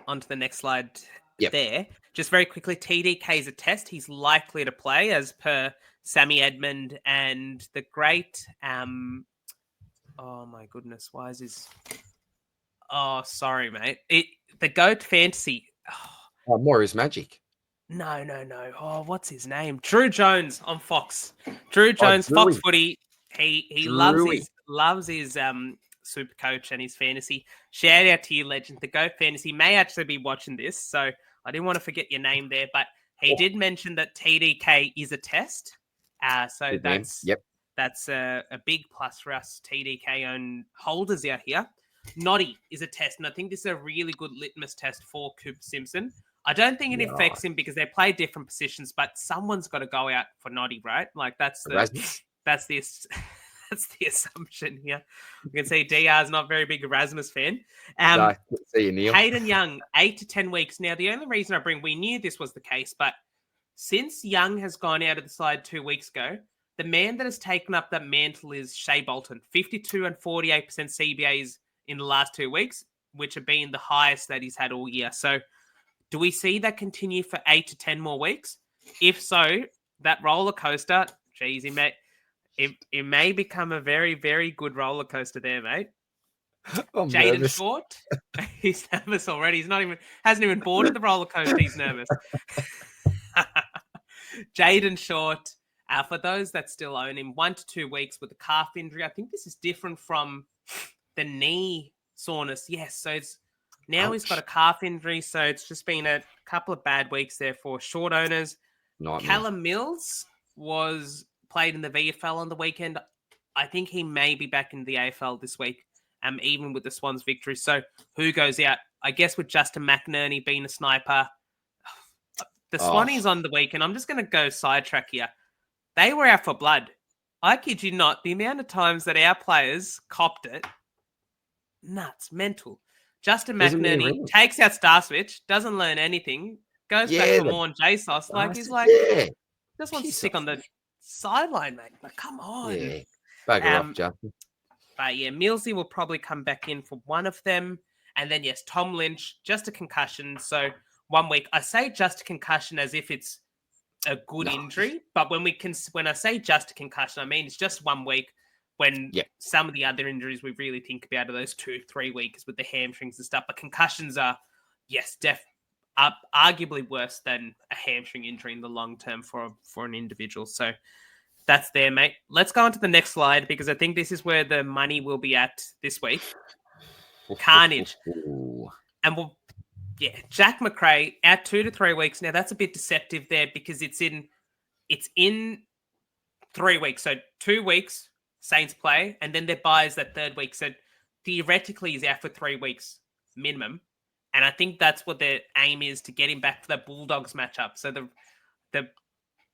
S2: onto the next slide there. Just very quickly, TDK is a test. He's likely to play as per Sammy Edmund and the great... oh, my goodness. Why is this... Oh, sorry, mate. The GOAT Fantasy...
S1: Oh, more is magic.
S2: No. Oh, what's his name? Drew Jones on Fox. Drew Jones, Fox Footy. He loves his super coach and his fantasy. Shout out to you, legend. The GOAT Fantasy may actually be watching this, so I didn't want to forget your name there, but he did mention that TDK is a test. So that's a big plus for us TDK own holders out here. Noddy is a test, and I think this is a really good litmus test for Cooper Simpson. I don't think it affects him because they play different positions, but someone's got to go out for Noddy, right? Like that's the assumption here. You can see DR is not a very big Erasmus fan.
S1: See you, Neil.
S2: Hayden Young, 8 to 10 weeks. Now, the only reason we knew this was the case, but since Young has gone out of the side 2 weeks ago, the man that has taken up that mantle is Shea Bolton, 52 and 48% CBAs in the last 2 weeks, which have been the highest that he's had all year. So, do we see that continue for 8 to 10 more weeks? If so, that roller coaster, it may become a very, very good roller coaster there, mate. Jaden Short, he's nervous already. Hasn't even boarded the roller coaster. He's nervous. Jaden Short, for those that still own him, 1 to 2 weeks with a calf injury. I think this is different from the knee soreness. Yes, so it's. Now he's got a calf injury, so it's just been a couple of bad weeks there for short owners. Callum Mills was played in the VFL on the weekend. I think he may be back in the AFL this week, even with the Swans victory. So who goes out? I guess with Justin McInerney being a sniper, The
S1: Oh,
S2: Swannies on the weekend, I'm just going to go sidetrack here. They were out for blood. I kid you not, the amount of times that our players copped it, nuts, mental. Justin
S1: doesn't really
S2: McNerney
S1: ring.
S2: takes out Star Switch, doesn't learn anything, goes back
S1: Yeah,
S2: for
S1: the
S2: more on JSOS. Like, he's
S1: bastard.
S2: like,
S1: Yeah,
S2: just wants to
S1: piss
S2: stick
S1: off.
S2: on the sideline, mate. Like, come on.
S1: Yeah, bugger off,
S2: Um,
S1: Justin.
S2: But yeah, Millsy will probably come back in for one of them. And then, yes, Tom Lynch, just a concussion. So 1 week, I say just a concussion as if it's a good
S1: No.
S2: injury. But when I say just a concussion, I mean it's just 1 week when
S1: Yeah.
S2: some of the other injuries we really think about are those 2-3 weeks with the hamstrings and stuff. But concussions are, yes, arguably worse than a hamstring injury in the long term for an individual. So that's there, mate. Let's go on to the next slide because I think this is where the money will be at this week. Carnage. And Jack McRae out 2 to 3 weeks. Now that's a bit deceptive there because it's in 3 weeks. So 2 weeks, Saints play, and then their bye is that third week. So theoretically he's out for 3 weeks minimum. And I think that's what their aim is, to get him back for the Bulldogs matchup. So the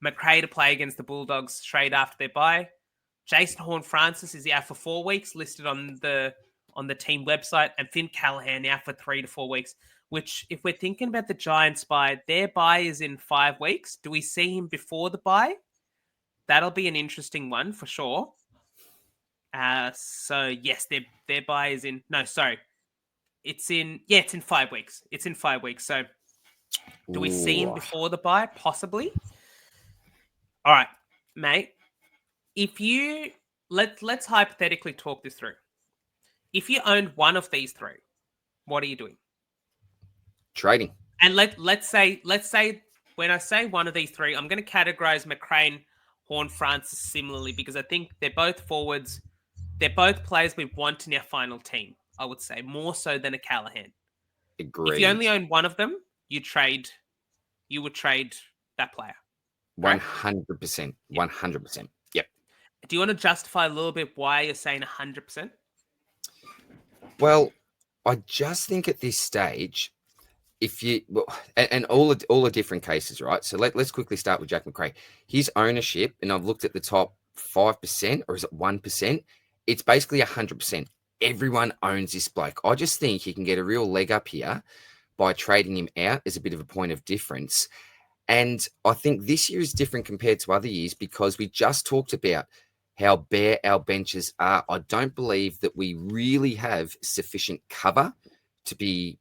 S2: McRae to play against the Bulldogs straight after their bye. Jason Horne-Francis is out for 4 weeks, listed on the team website, and Finn Callahan out for 3 to 4 weeks. Which, if we're thinking about the Giants' bye, their bye is in 5 weeks. Do we see him before the bye? That'll be an interesting one for sure. So yes, their bye is in. No, sorry, it's in 5 weeks. It's in 5 weeks. So, do we see him before the bye? Possibly. All right, mate. If you let's hypothetically talk this through. If you owned one of these three, what are you doing?
S1: Trading.
S2: And let's say when I say one of these three, I'm going to categorize McCrane, Horne-Francis similarly because I think they're both forwards. They're both players we want in our final team, I would say, more so than a Callahan.
S1: Agreed.
S2: If you only own one of them, you would trade that player.
S1: 100%. 100%. Yep.
S2: Do you want to justify a little bit why you're saying 100%?
S1: Well, I just think at this stage, and all the different cases, right? So let's quickly start with Jack McRae. His ownership, and I've looked at the top 5%, or is it 1%? It's basically 100%. Everyone owns this bloke. I just think he can get a real leg up here by trading him out as a bit of a point of difference. And I think this year is different compared to other years because we just talked about how bare our benches are. I don't believe that we really have sufficient cover to be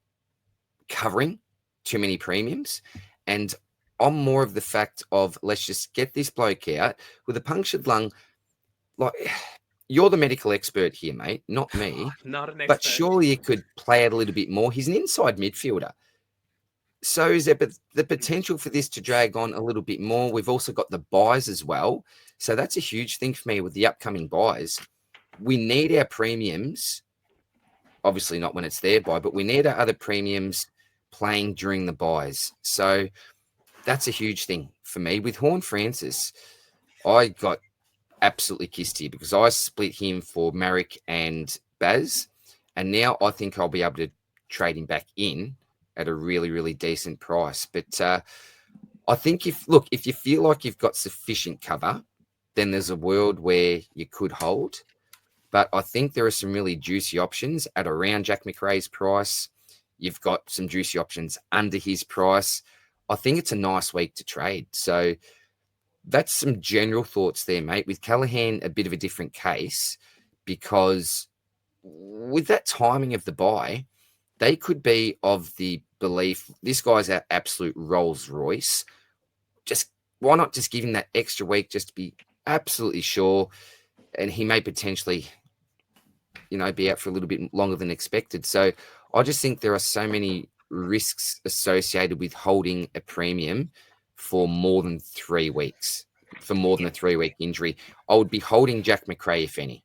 S1: covering too many premiums. And I'm more of the fact of, let's just get this bloke out with a punctured lung. Like, you're the medical expert here, mate, not me.
S2: Not an expert.
S1: But surely you could play out a little bit more. He's an inside midfielder. So is there the potential for this to drag on a little bit more? We've also got the buys as well. So that's a huge thing for me with the upcoming buys. We need our premiums, obviously not when it's their buy, but we need our other premiums playing during the buys. So that's a huge thing for me. With Horne-Francis, I got absolutely kissed here because I split him for Marek and Baz. And now I think I'll be able to trade him back in at a really, really decent price. But I think if you feel like you've got sufficient cover, then there's a world where you could hold. But I think there are some really juicy options at around Jack McRae's price. You've got some juicy options under his price. I think it's a nice week to trade. So that's some general thoughts there, mate. With Callahan, a bit of a different case because with that timing of the buy, they could be of the belief this guy's our absolute Rolls Royce. Just why not just give him that extra week just to be absolutely sure? And he may potentially, be out for a little bit longer than expected. So I just think there are so many risks associated with holding a premium for more than 3 weeks, for more than a 3-week injury. I would be holding Jack McRae, if any.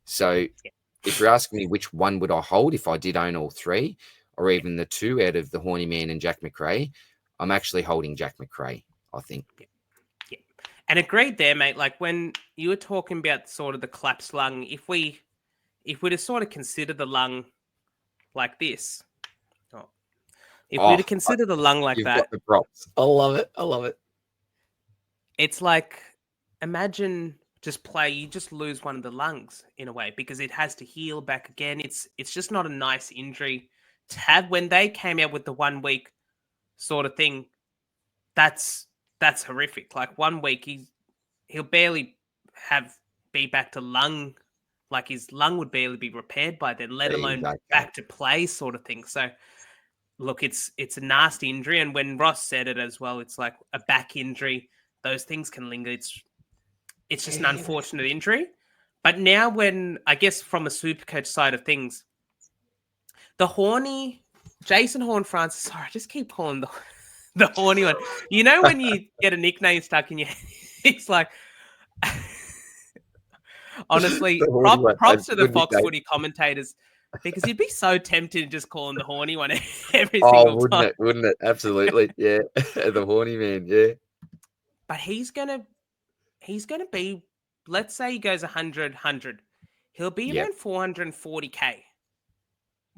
S1: So if you're asking me which one would I hold if I did own all three, or even the two out of the Horny Man and Jack McRae, I'm actually holding Jack McRae, I think.
S2: Yeah. And agreed there, mate. Like when you were talking about sort of the collapsed lung, if we to sort of consider the lung like this, If we were to consider the lung like
S1: you've
S2: that,
S1: got the props. I love it. I love it.
S2: it's like, imagine you just lose one of the lungs in a way because it has to heal back again. It's just not a nice injury to have. When they came out with the 1 week sort of thing, that's horrific. Like 1 week, he'll barely be back to lung, like his lung would barely be repaired by then, let alone back to play sort of thing. So look, it's a nasty injury, and when Ross said it as well, it's like a back injury. Those things can linger. It's just an unfortunate injury. But now, when I guess from a Supercoach side of things, the horny Jason Horn-Francis, sorry, I just keep calling the horny one. You know when you get a nickname stuck in your head, it's like, honestly, props to the Fox Footy commentators, because you'd be so tempted to just call him the horny one every single time.
S1: Wouldn't it? Absolutely. Yeah. The horny man. Yeah.
S2: But he's gonna be, let's say he goes 100. He'll be around 440K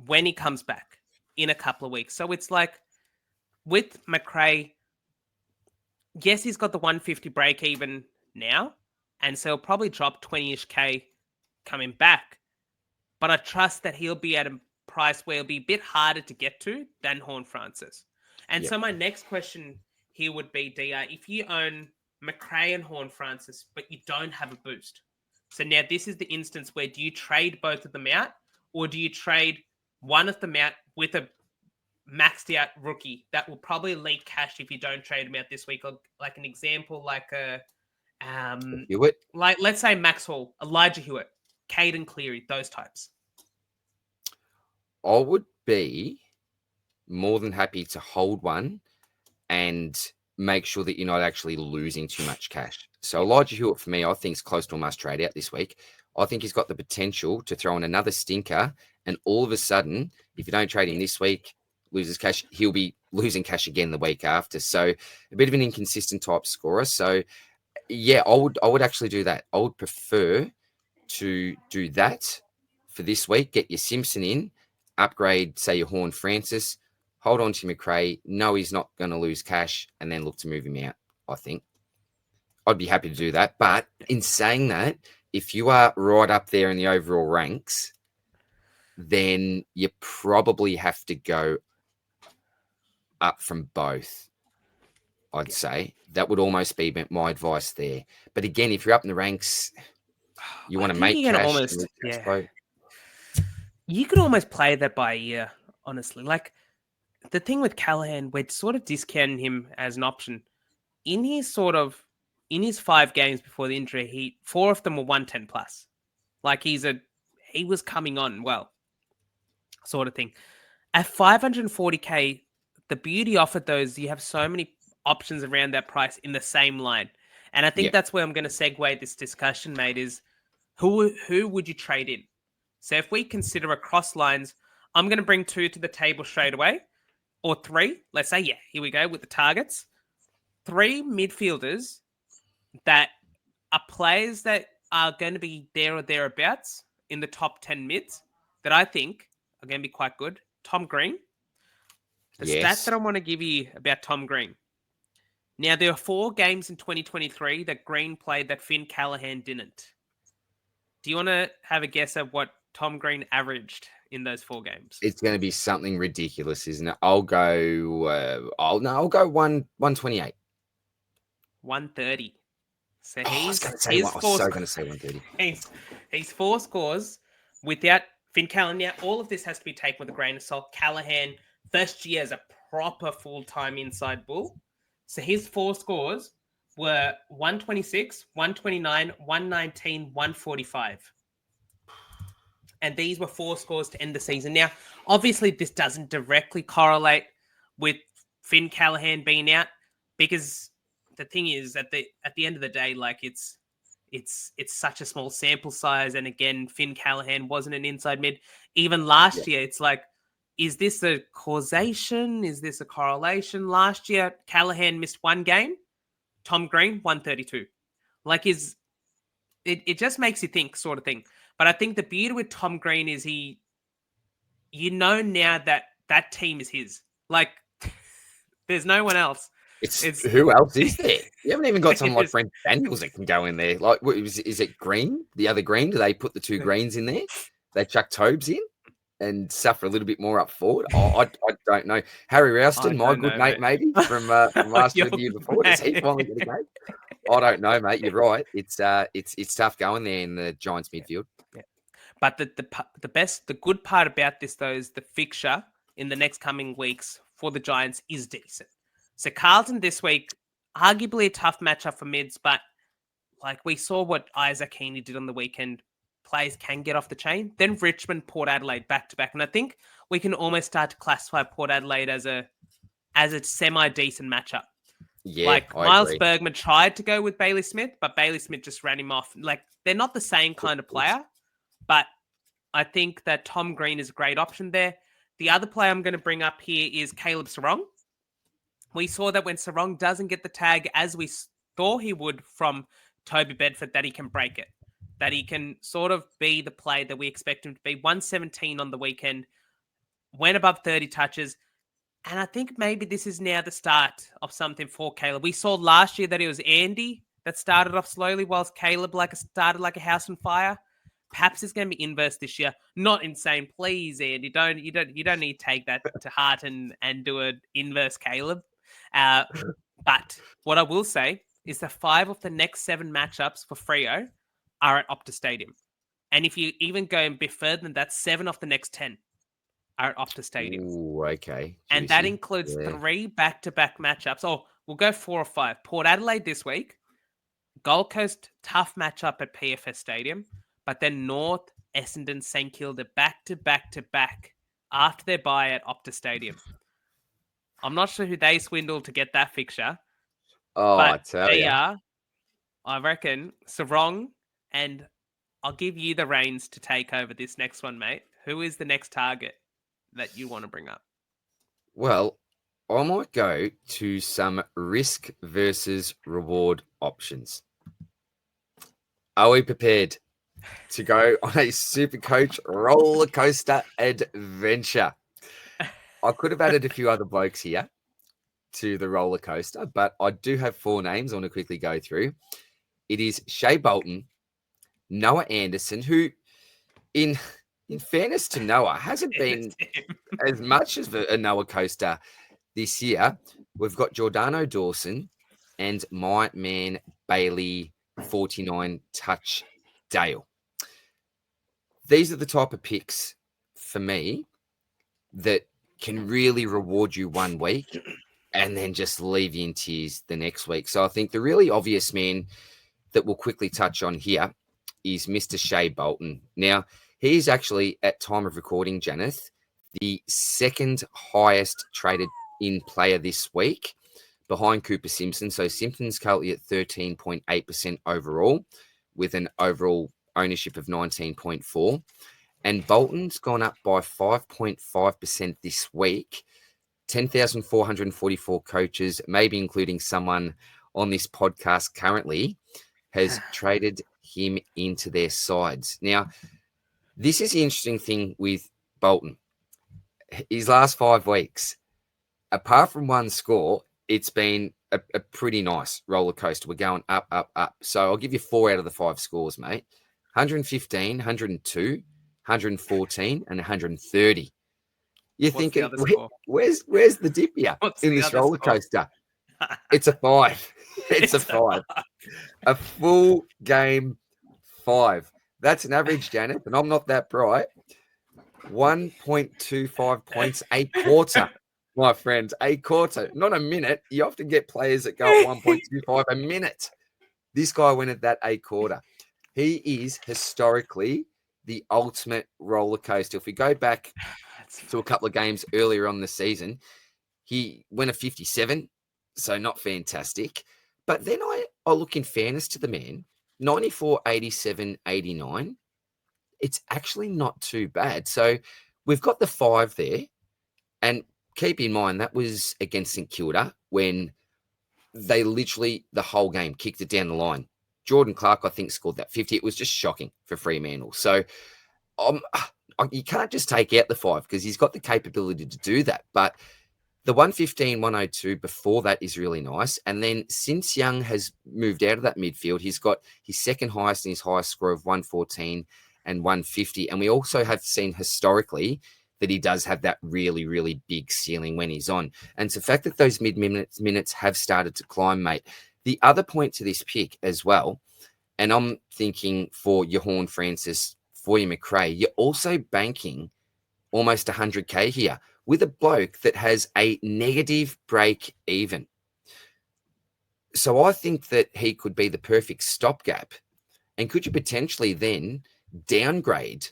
S2: when he comes back in a couple of weeks. So it's like, with McRae, yes, he's got the 150 break even now, and so he'll probably drop 20-ish K coming back. But I trust that he'll be at a price where it'll be a bit harder to get to than Horn-Francis. And so my next question here would be, DR, if you own McRae and Horn-Francis, but you don't have a boost. So now this is the instance where, do you trade both of them out, or do you trade one of them out with a maxed out rookie that will probably leak cash if you don't trade them out this week? Or like an example, like
S1: Hewitt.
S2: Like let's say Max Hall, Elijah Hewitt, Caden Cleary, those types.
S1: I would be more than happy to hold one and make sure that you're not actually losing too much cash. So Elijah Hewitt, for me, I think is close to a must trade out this week. I think he's got the potential to throw in another stinker, and all of a sudden, if you don't trade him this week, loses cash, he'll be losing cash again the week after. So a bit of an inconsistent type scorer. So yeah, I would actually do that. I would prefer to do that for this week. Get your Simpson in, upgrade, say, your Horn-Francis, hold on to McRae, know he's not going to lose cash, and then look to move him out, I think. I'd be happy to do that. But in saying that, if you are right up there in the overall ranks, then you probably have to go up from both, I'd say. That would almost be my advice there. But again, if you're up in the ranks, you want to make cash.
S2: You could almost play that by ear, honestly. Like, the thing with Callahan, we're sort of discounting him as an option. In his 5 games before the injury, 4 of them were 110 plus. Like, he was coming on well, sort of thing. At 540K, the beauty of it, though, is you have so many options around that price in the same line. And I think that's where I'm going to segue this discussion, mate, is who would you trade in? So if we consider across lines, I'm going to bring 2 to the table straight away, or 3. Let's say, here we go with the targets. 3 midfielders that are players that are going to be there or thereabouts in the top 10 mids that I think are going to be quite good. Tom Green. The stat that I want to give you about Tom Green. Now, there are 4 games in 2023 that Green played that Finn Callahan didn't. Do you want to have a guess at what Tom Green averaged in those 4 games?
S1: It's going to be something ridiculous, isn't it? I'll go 128.
S2: 130. So
S1: I was going to say 130.
S2: He's 4 scores without Finn Callahan. Now, all of this has to be taken with a grain of salt. Callahan, first year as a proper full-time inside bull. So his 4 scores were 126, 129, 119, 145. And these were 4 scores to end the season. Now, obviously, this doesn't directly correlate with Finn Callahan being out, because the thing is, at the end of the day, like, it's such a small sample size. And again, Finn Callahan wasn't an inside mid. Even last year, it's like, is this a causation? Is this a correlation? Last year, Callahan missed 1 game. Tom Green, 132. Like, it just makes you think, sort of thing. But I think the beauty with Tom Green is now that team is his. Like, There's no one else.
S1: It's who else is there? You haven't even got someone like Brent Daniels that can go in there. Like, is it Green? The other Green? Do they put the two Greens in there? They chuck Tobes in and suffer a little bit more up forward. I don't know. Harry Rouston, my good mate, maybe from last year, the year before. Does he finally get a game? I don't know, mate. You're right. It's tough going there in the Giants midfield.
S2: Yeah. But the good part about this though is the fixture in the next coming weeks for the Giants is decent. So Carlton this week, arguably a tough matchup for mids, but like we saw what Isaac Heaney did on the weekend, players can get off the chain. Then Richmond, Port Adelaide back to back, and I think we can almost start to classify Port Adelaide as a semi decent matchup.
S1: Yeah,
S2: like Miles Bergman tried to go with Bailey Smith, but Bailey Smith just ran him off. Like they're not the same kind of player, but I think that Tom Green is a great option there. The other player I'm going to bring up here is Caleb Sarong. We saw that when Sarong doesn't get the tag as we thought he would from Toby Bedford, that he can break it, that he can sort of be the play that we expect him to be. 117 on the weekend, went above 30 touches. And I think maybe this is now the start of something for Caleb. We saw last year that it was Andy that started off slowly whilst Caleb started like a house on fire. Perhaps it's going to be inverse this year. Not insane, please, Andy. You don't need to take that to heart and do an inverse Caleb. But what I will say is that 5 of the next 7 matchups for Freo are at Optus Stadium. And if you even go a bit further than that, 7 of the next 10 are at Optus Stadium.
S1: Ooh, okay.
S2: And that includes 3 back-to-back matchups. Oh, we'll go 4 or 5. Port Adelaide this week. Gold Coast, tough matchup at PFS Stadium. But then North, Essendon, St Kilda, back-to-back after their bye at Optus Stadium. I'm not sure who they swindled to get that fixture.
S1: Oh,
S2: but
S1: I tell you.
S2: I reckon, Sarong, and I'll give you the reins to take over this next one, mate. Who is the next target that you want to bring up?
S1: Well, I might go to some risk versus reward options. Are we prepared to go on a Supercoach Rollercoaster adventure? I could have added a few other blokes here to the roller coaster, but I do have 4 names I want to quickly go through. It is Shea Bolton, Noah Anderson, who, in fairness to Noah, hasn't been as much as a Noah coaster this year. We've got Giordano Dawson and my man Bailey 49 touch Dale. These are the type of picks for me that can really reward you one week and then just leave you in tears the next week. So I think the really obvious man that we'll quickly touch on here is Mr. Shea Bolton. Now, he's actually, at time of recording, Janath, the 2nd highest traded in player this week behind Cooper Simpson. So Simpson's currently at 13.8% overall with an overall ownership of 19.4%. And Bolton's gone up by 5.5% this week. 10,444 coaches, maybe including someone on this podcast currently, has traded him into their sides. Now, this is the interesting thing with Bolton. His last 5 weeks, apart from one score, it's been a pretty nice roller coaster. We're going up, up, up. So I'll give you 4 out of the 5 scores, mate. 115, 102, 114, and 130. You're thinking, where's the dip here in this roller coaster? It's a 5. It's a 5. A full game 5. That's an average, Janath, and I'm not that bright. 1.25 points a quarter, my friends. A quarter, not a minute. You often get players that go at 1.25 a minute. This guy went at that a quarter. He is historically the ultimate roller coaster. If we go back to a couple of games earlier on the season, he went a 57, so not fantastic. But then I look in fairness to the man, 94, 87, 89. It's actually not too bad. So we've got the 5 there. And keep in mind, that was against St Kilda when they literally, the whole game, kicked it down the line. Jordan Clark, I think, scored that 50. It was just shocking for Fremantle. So you can't just take out the 5 because he's got the capability to do that. But The 115, 102 before that is really nice. And then since Young has moved out of that midfield, he's got his second highest and his highest score of 114 and 150. And we also have seen historically that he does have that really, really big ceiling when he's on. And it's the fact that those minutes have started to climb, mate. The other point to this pick as well, and I'm thinking for your Horn Francis, for your McRae, you're also banking almost 100K here with a bloke that has a negative break even. So I think that he could be the perfect stopgap. And could you potentially then downgrade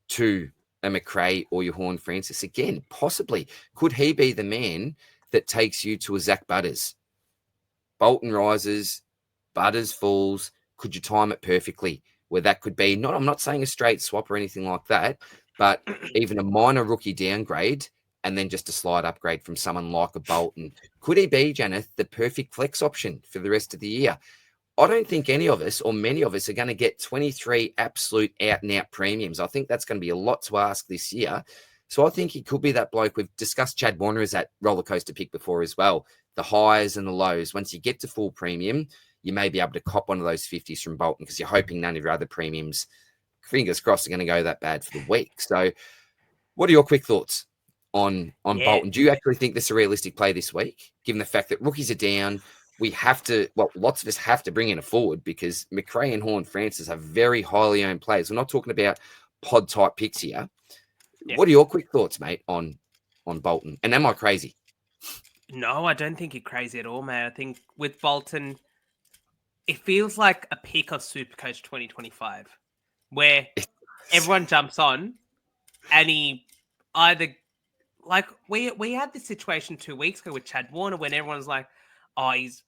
S1: to a McRae or your Horn Francis again? Possibly. Could he be the man that takes you to a Zach Butters? Bolton rises, Butters falls. Could you time it perfectly? Where that could be I'm not saying a straight swap or anything like that, but even a minor rookie downgrade and then just a slight upgrade from someone like a Bolton. Could he be, Janath, the perfect flex option for the rest of the year? I don't think any of us or many of us are going to get 23 absolute out-and-out premiums. I think that's going to be a lot to ask this year. So I think he could be that bloke. We've discussed Chad Warner as that Rollercoaster pick before as well. The highs and the lows. Once you get to full premium, you may be able to cop one of those 50s from Bolton because you're hoping none of your other premiums, fingers crossed, are going to go that bad for the week. So what are your quick thoughts on Bolton? Do you actually think this is a realistic play this week, given the fact that rookies are down? We have to, lots of us have to bring in a forward because McRae and Horn Francis are very highly owned players. We're not talking about pod type picks here. Yeah. What are your quick thoughts, mate, on Bolton? And am I crazy?
S2: No, I don't think you're crazy at all, mate. I think with Bolton, it feels like a pick of Supercoach 2025, where everyone jumps on, and he either like we had this situation 2 weeks ago with Chad Warner when everyone's like, oh, he's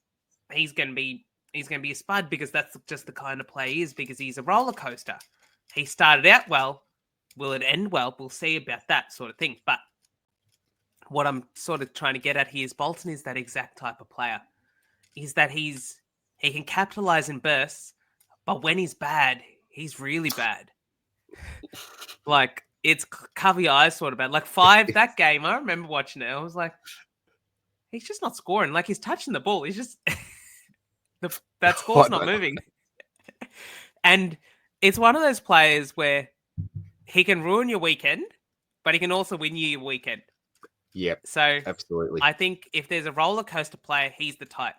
S2: gonna be a spud because that's just the kind of play he is because he's a roller coaster. He started out well. Will it end well? We'll see about that sort of thing. But what I'm sort of trying to get at here is Bolton is that exact type of player. Is that he can capitalize in bursts, but when he's bad, he's really bad. Like, it's cover your eyes sort of bad. Like, 5, that game, I remember watching it. I was like, he's just not scoring. Like, he's touching the ball. He's just... that score's not moving. And it's one of those players where he can ruin your weekend, but he can also win you your weekend.
S1: Yep.
S2: So
S1: absolutely.
S2: I think if there's a roller coaster player, he's the type.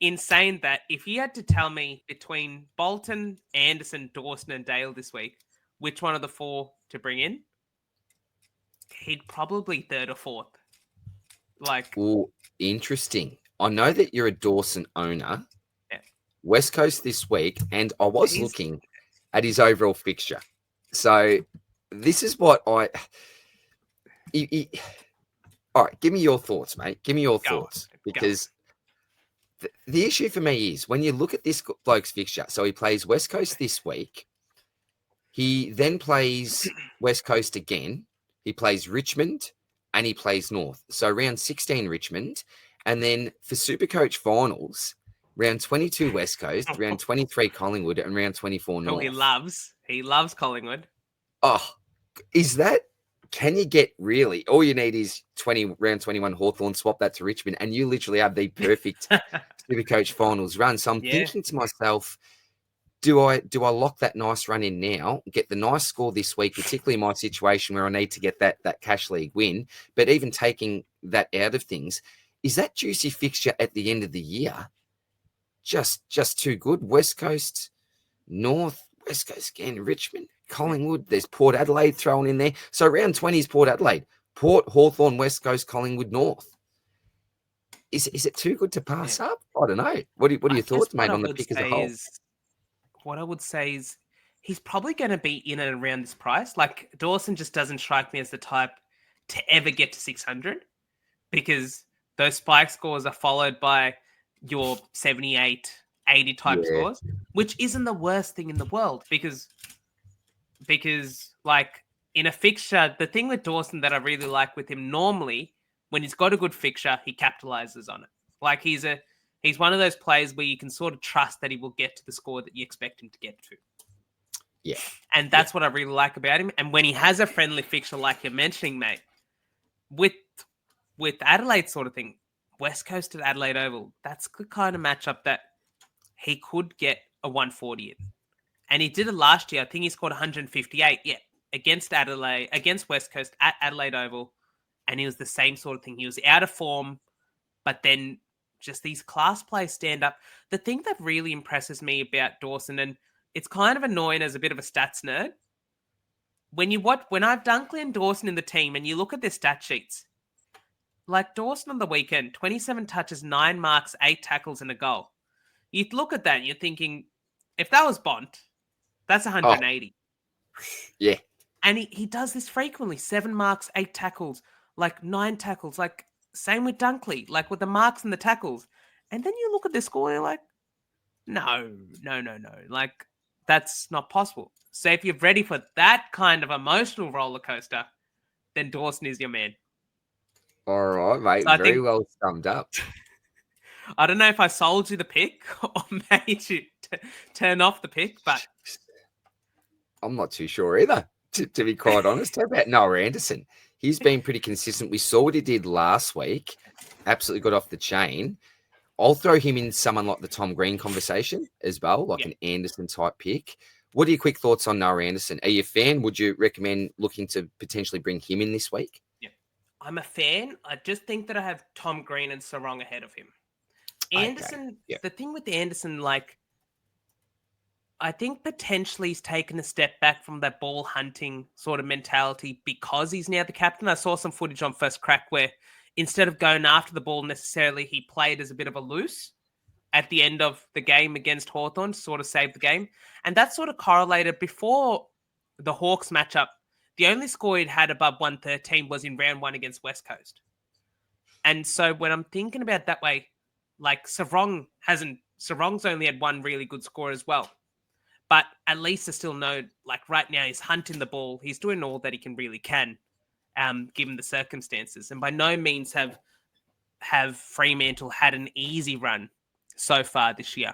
S2: In saying that, if you had to tell me between Bolton, Anderson, Dawson, and Dale this week, which one of the 4 to bring in, he'd probably 3rd or 4th. Like,
S1: oh, interesting. I know that you're a Dawson owner.
S2: Yeah.
S1: West Coast this week, and I was looking at his overall fixture. So this is what I... all right, give me your thoughts, mate. Give me your thoughts. Because the issue for me is when you look at this bloke's fixture, so he plays West Coast this week. He then plays West Coast again. He plays Richmond and he plays North. So round 16 Richmond. And then for Supercoach finals, round 22 West Coast, round 23 Collingwood, and round 24 North.
S2: Oh, he loves Collingwood.
S1: Oh, is that... Can you get really... All you need is round 21 Hawthorn, swap that to Richmond, and you literally have the perfect Supercoach finals run. So I'm thinking to myself, do I lock that nice run in now, get the nice score this week, particularly in my situation where I need to get that cash league win, but even taking that out of things, is that juicy fixture at the end of the year just too good? West Coast, North, West Coast again, Richmond, Collingwood, there's Port Adelaide thrown in there. So round 20 is Port Adelaide, Port, Hawthorn, West Coast, Collingwood, North. Is it too good to pass up? I don't know. What are your thoughts, mate, on the pick as a whole?
S2: What I would say is he's probably going to be in and around this price. Like, Dawson just doesn't strike me as the type to ever get to 600 because those spike scores are followed by your 78, 80 type scores, which isn't the worst thing in the world because like in a fixture, the thing with Dawson that I really like with him normally, when he's got a good fixture, he capitalizes on it. Like he's one of those players where you can sort of trust that he will get to the score that you expect him to get to.
S1: Yeah.
S2: And that's what I really like about him. And when he has a friendly fixture like you're mentioning, mate, with with Adelaide sort of thing, West Coast at Adelaide Oval, that's the kind of matchup that he could get a 140 in. And he did it last year. I think he scored 158, against Adelaide, against West Coast at Adelaide Oval. And he was the same sort of thing. He was out of form, but then just these class plays stand up. The thing that really impresses me about Dawson, and it's kind of annoying as a bit of a stats nerd, when I've Dunkley and Dawson in the team and you look at their stat sheets, like Dawson on the weekend, 27 touches, 9 marks, 8 tackles, and a goal. You look at that and you're thinking, if that was Bont, that's 180.
S1: Yeah.
S2: And he does this frequently. 7 marks, 8 tackles, like 9 tackles. Like, same with Dunkley, like with the marks and the tackles. And then you look at the score and you're like, no. Like, that's not possible. So if you're ready for that kind of emotional roller coaster, then Dawson is your man.
S1: All right, mate.
S2: So
S1: Very well summed up.
S2: I don't know if I sold you the pick or made you turn off the pick, but
S1: I'm not too sure either, to be quite honest. How about Noah Anderson? He's been pretty consistent. We saw what he did last week. Absolutely got off the chain. I'll throw him in someone like the Tom Green conversation as well, like an Anderson type pick. What are your quick thoughts on Noah Anderson? Are you a fan? Would you recommend looking to potentially bring him in this week?
S2: Yeah, I'm a fan. I just think that I have Tom Green and Sarong ahead of him. Anderson, The thing with Anderson, like, I think potentially he's taken a step back from that ball hunting sort of mentality because he's now the captain. I saw some footage on First Crack where instead of going after the ball necessarily, he played as a bit of a loose at the end of the game against Hawthorn to sort of save the game. And that sort of correlated before the Hawks matchup. The only score he'd had above 113 was in round 1 against West Coast. And so when I'm thinking about that way, like Sarong's only had 1 really good score as well. But at least I still know, like right now, he's hunting the ball. He's doing all that he can, given the circumstances. And by no means have Fremantle had an easy run so far this year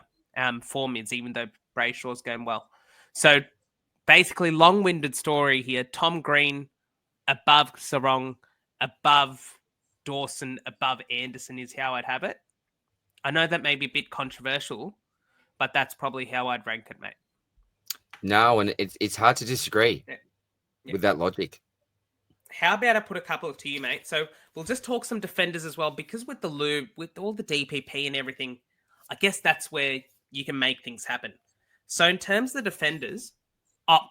S2: for mids, even though Brayshaw's going well. So basically, long-winded story here. Tom Green above Sarong, above Dawson, above Anderson is how I'd have it. I know that may be a bit controversial, but that's probably how I'd rank it, mate.
S1: No, and it's hard to disagree with that logic.
S2: How about I put a couple to you, mate? So we'll just talk some defenders as well, because with the lube, with all the DPP and everything, I guess that's where you can make things happen. So in terms of the defenders,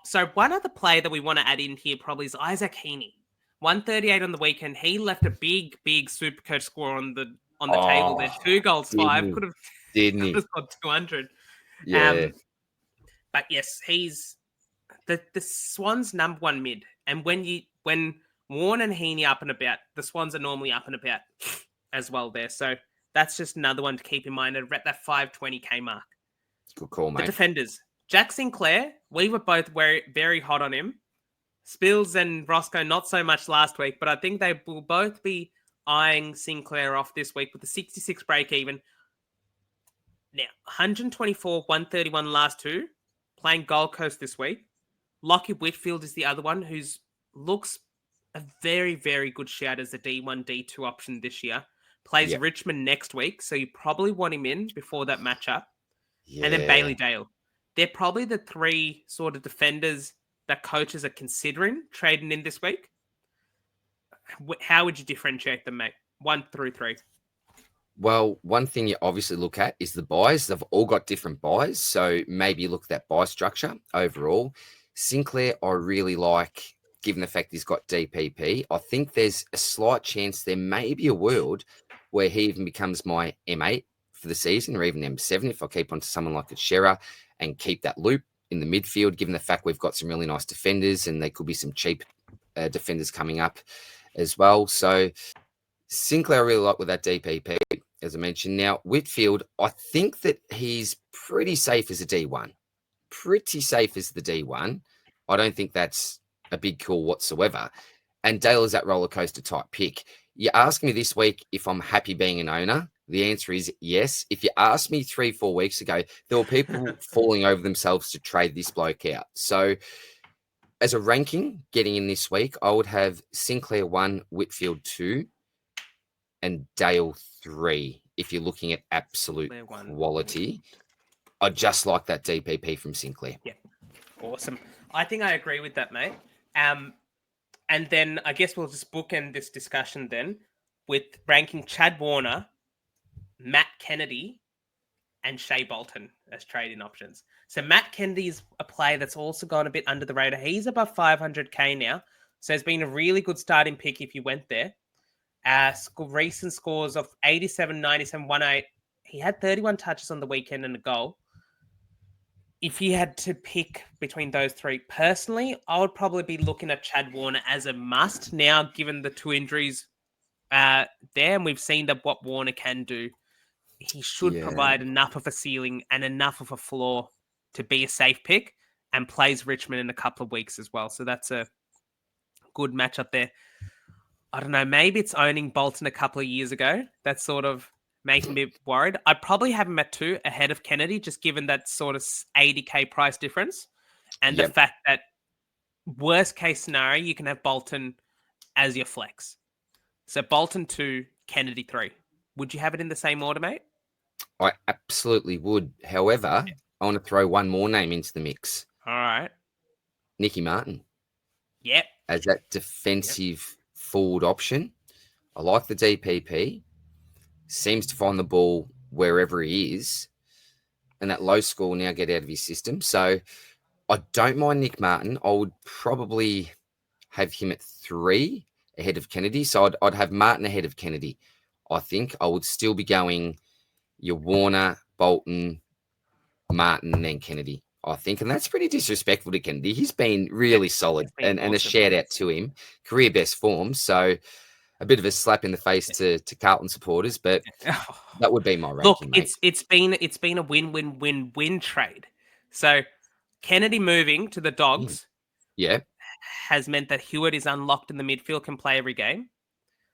S2: so one other player that we want to add in here probably is Isaac Heaney. 138 on the weekend. He left a big Supercoach score on the table there. 2 goals, 5. Could have scored 200.
S1: Yeah.
S2: But yes, he's the Swans' number 1 mid. And when Warren and Heaney up and about, the Swans are normally up and about as well there. So that's just another one to keep in mind at that 520k mark.
S1: Good call, mate.
S2: The defenders. Jack Sinclair, we were both very, very hot on him. Spills and Rossco, not so much last week, but I think they will both be eyeing Sinclair off this week with the 66 break even. Now, 124, 131 last 2, playing Gold Coast this week. Lockie Whitfield is the other one who looks a very, very good shout as a D1, D2 option this year. Plays Richmond next week, so you probably want him in before that matchup. Yeah. And then Bailey Dale. They're probably the 3 sort of defenders that coaches are considering trading in this week. How would you differentiate them, mate? 1 through 3.
S1: Well, one thing you obviously look at is the buys. They've all got different buys, so maybe you look at that buy structure overall. Sinclair, I really like, given the fact he's got DPP. I think there's a slight chance there may be a world where he even becomes my M8 for the season, or even M7 if I keep on to someone like a Shearer and keep that loop in the midfield, given the fact we've got some really nice defenders and there could be some cheap defenders coming up as well. So Sinclair I really like with that DPP, as I mentioned. Now, Whitfield, I think that he's pretty safe as a D1. Pretty safe as the D1. I don't think that's a big call whatsoever. And Dale is that roller coaster type pick. You ask me this week if I'm happy being an owner. The answer is yes. If you asked me 3-4 weeks ago, there were people falling over themselves to trade this bloke out. So as a ranking getting in this week, I would have Sinclair 1, Whitfield 2. and Dale 3, if you're looking at absolute
S2: Sinclair 1.
S1: quality. I just like that DPP from Sinclair.
S2: Yeah, awesome. I think I agree with that, mate. And then I guess we'll just bookend this discussion then with ranking Chad Warner, Matt Kennedy, and Shea Bolton as trading options. So Matt Kennedy is a player that's also gone a bit under the radar. He's above 500k now, so it's been a really good starting pick if you went there. Recent scores of 87, 97, 18. He had 31 touches on the weekend and a goal. If you had to pick between those three, personally, I would probably be looking at Chad Warner as a must now, given the 2 injuries there, and we've seen that what Warner can do. He should provide enough of a ceiling and enough of a floor to be a safe pick, and plays Richmond in a couple of weeks as well. So that's a good matchup there. I don't know, maybe it's owning Bolton a couple of years ago. That's sort of making me worried. I'd probably have him at 2 ahead of Kennedy, just given that sort of 80k price difference. And the fact that worst case scenario, you can have Bolton as your flex. So Bolton 2, Kennedy 3. Would you have it in the same order, mate?
S1: I absolutely would. However, I want to throw one more name into the mix.
S2: All right.
S1: Nicky Martin.
S2: Yep.
S1: As that defensive forward option. I like the DPP. Seems to find the ball wherever he is. And that low score will now get out of his system. So I don't mind Nick Martin. I would probably have him at 3 ahead of Kennedy. So I'd have Martin ahead of Kennedy. I think I would still be going your Warner, Bolton, Martin, and then Kennedy, I think. And that's pretty disrespectful to Kennedy. He's been really solid, and awesome. A shout out to him. Career best form. So a bit of a slap in the face to Carlton supporters, but that would be my ranking.
S2: Look, it's been a win-win-win-win trade. So Kennedy moving to the Dogs has meant that Hewitt is unlocked in the midfield, can play every game.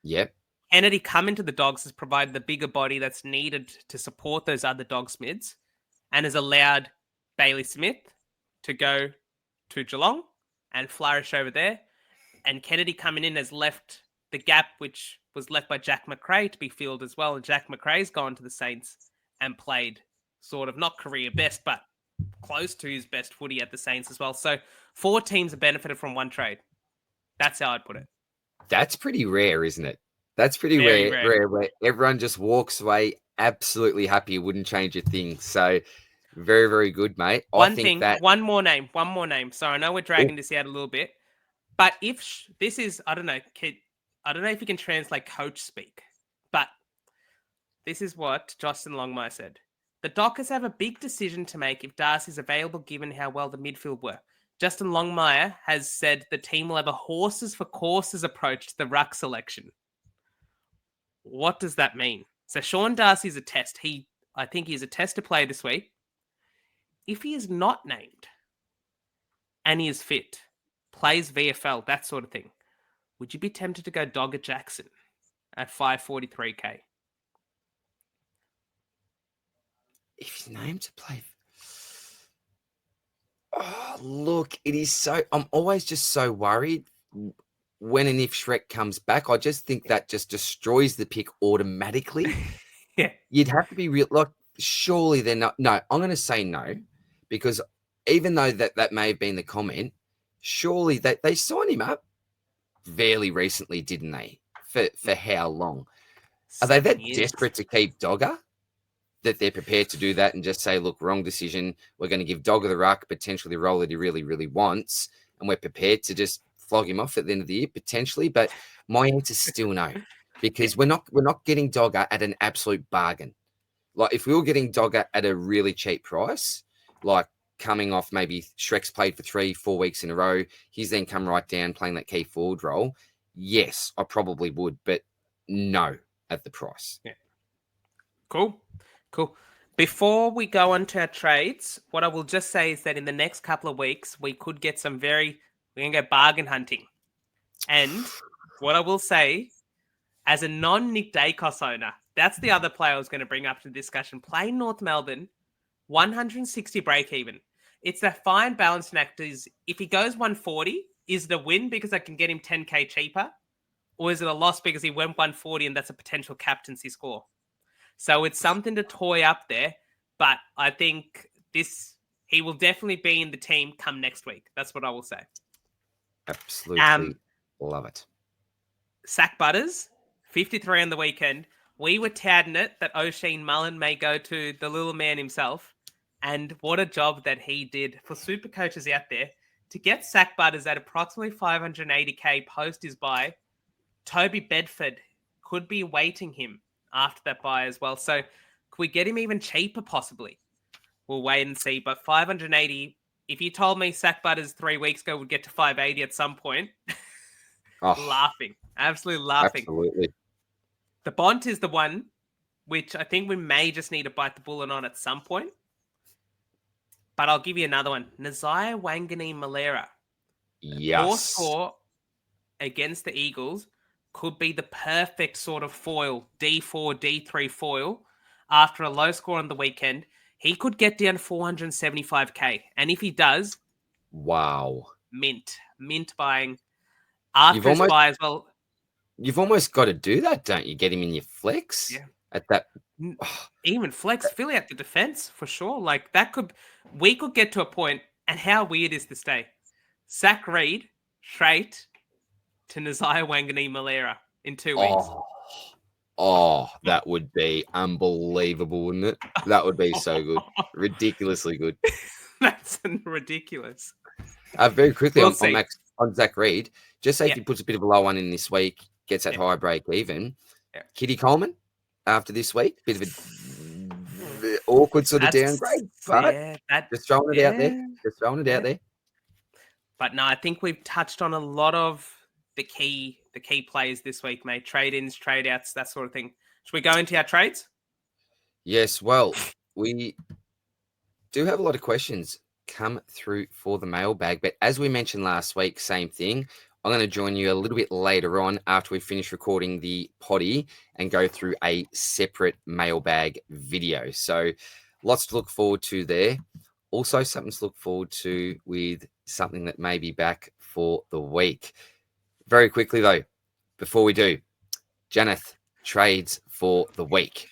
S1: Yep.
S2: Kennedy coming to the Dogs has provided the bigger body that's needed to support those other Dogs mids, and has allowed Bailey Smith to go to Geelong and flourish over there. And Kennedy coming in has left the gap, which was left by Jack McRae, to be filled as well. And Jack McRae's gone to the Saints and played sort of not career best, but close to his best footy at the Saints as well. So 4 teams have benefited from one trade. That's how I'd put it.
S1: That's pretty rare, isn't it? That's pretty rare where everyone just walks away absolutely happy, wouldn't change a thing. So very, very good, mate.
S2: One more name. So I know we're dragging this out a little bit, but if this is, I don't know if you can translate coach speak, but this is what Justin Longmire said. The Dockers have a big decision to make if Darcy's available, given how well the midfield were. Justin Longmire has said the team will have a horses for courses approach to the ruck selection. What does that mean? So Sean Darcy's a test. I think he's a test to play this week. If he is not named and he is fit, plays VFL, that sort of thing, would you be tempted to go Dogger Jackson at 543k?
S1: If he's named to play... Oh, look, it is so... I'm always just so worried when and if Shrek comes back. I just think that just destroys the pick automatically.
S2: Yeah.
S1: You'd have to be real... Like, surely they're not... No, I'm going to say no, because even though that may have been the comment, surely they signed him up fairly recently, didn't they? For how long? Are they that desperate to keep Dogger that they're prepared to do that and just say, look, wrong decision. We're going to give Dogger the ruck, potentially the role that he really, really wants, and we're prepared to just flog him off at the end of the year, potentially. But my answer's still no, because we're not getting Dogger at an absolute bargain. Like, if we were getting Dogger at a really cheap price, like coming off maybe Shrek's played for 3-4 weeks in a row, he's then come right down playing that key forward role, yes, I probably would, but no at the price.
S2: Yeah. Cool. Before we go on to our trades, what I will just say is that in the next couple of weeks, we could get we're going to go bargain hunting. And what I will say, as a non-Nick Dacos owner, that's the other player I was going to bring up to the discussion. Playing North Melbourne, 160 break even. It's that fine balancing act. Is if he goes 140, is the win because I can get him 10k cheaper, or is it a loss because he went 140 and that's a potential captaincy score? So it's something to toy up there, but I think he will definitely be in the team come next week. That's what I will say.
S1: Absolutely love it.
S2: Sack Butters, 53 on the weekend. We were touting it that O'Sheen Mullen may go to the little man himself. And what a job that he did for super coaches out there to get Sack Butters at approximately 580k post his bye. Toby Bedford could be waiting him after that bye as well. So could we get him even cheaper possibly? We'll wait and see. But 580, if you told me Sack Butters 3 weeks ago would get to 580 at some point, laughing. Absolutely laughing.
S1: Absolutely.
S2: The Bont is the one which I think we may just need to bite the bullet on at some point. But I'll give you another one. Nazaya Wangani Malera.
S1: Yes.
S2: Poor score against the Eagles could be the perfect sort of foil, D4, D3 foil. After a low score on the weekend, he could get down 475k. And if he does,
S1: wow.
S2: Mint buying. After his buy as well.
S1: You've almost got to do that, don't you? Get him in your flex.
S2: Yeah.
S1: At that.
S2: Even flex, fill out the defense for sure. Like we could get to a point, and how weird is this day? Zach Reed, straight to Nazaya Wangani Malera in 2 weeks.
S1: Oh, that would be unbelievable, wouldn't it? That would be so good. Ridiculously good.
S2: That's ridiculous.
S1: Very quickly on Zach Reed, just say if he puts a bit of a low one in this week, gets that high break even. Yeah. Kitty Coleman after this week, bit of a awkward sort of downgrade, but just throwing it out there. Just throwing it out there.
S2: But no, I think we've touched on a lot of the key players this week, mate. Trade-ins, trade-outs, that sort of thing. Should we go into our trades?
S1: Yes, well, we do have a lot of questions come through for the mailbag, but as we mentioned last week, same thing. I'm going to join you a little bit later on after we finish recording the potty and go through a separate mailbag video. So lots to look forward to there. Also something to look forward to with something that may be back for the week. Very quickly though, before we do, Janath, trades for the week.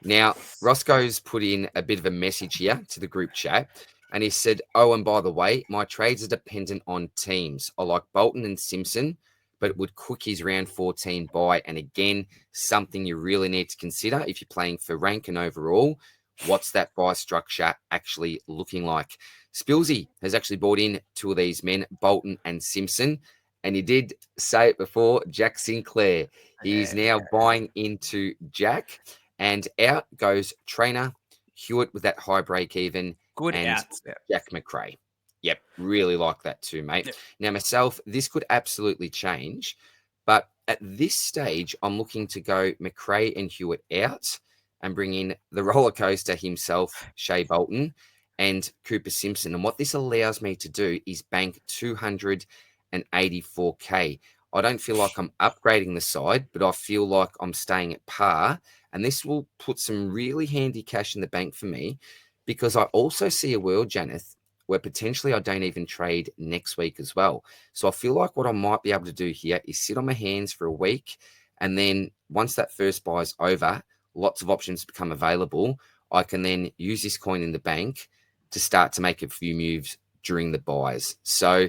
S1: Now, Rossco's put in a bit of a message here to the group chat. And he said, oh, and by the way, my trades are dependent on teams. I like Bolton and Simpson, but would cook his round 14 buy. And again, something you really need to consider if you're playing for rank and overall. What's that buy structure actually looking like? Spillsy has actually bought in 2 of these men, Bolton and Simpson. And he did say it before, Jack Sinclair. He's now buying into Jack. And out goes Trainer, Hewitt with that high break even.
S2: Good
S1: and
S2: outs.
S1: Jack McRae. Yep, really like that too, mate. Yep. Now, myself, this could absolutely change, but at this stage, I'm looking to go McRae and Hewitt out and bring in the Rollercoaster himself, Shea Bolton, and Cooper Simpson. And what this allows me to do is bank 284k. I don't feel like I'm upgrading the side, but I feel like I'm staying at par, and this will put some really handy cash in the bank for me. Because I also see a world, Janath, where potentially I don't even trade next week as well. So I feel like what I might be able to do here is sit on my hands for a week. And then once that first buy is over, lots of options become available. I can then use this coin in the bank to start to make a few moves during the buys. So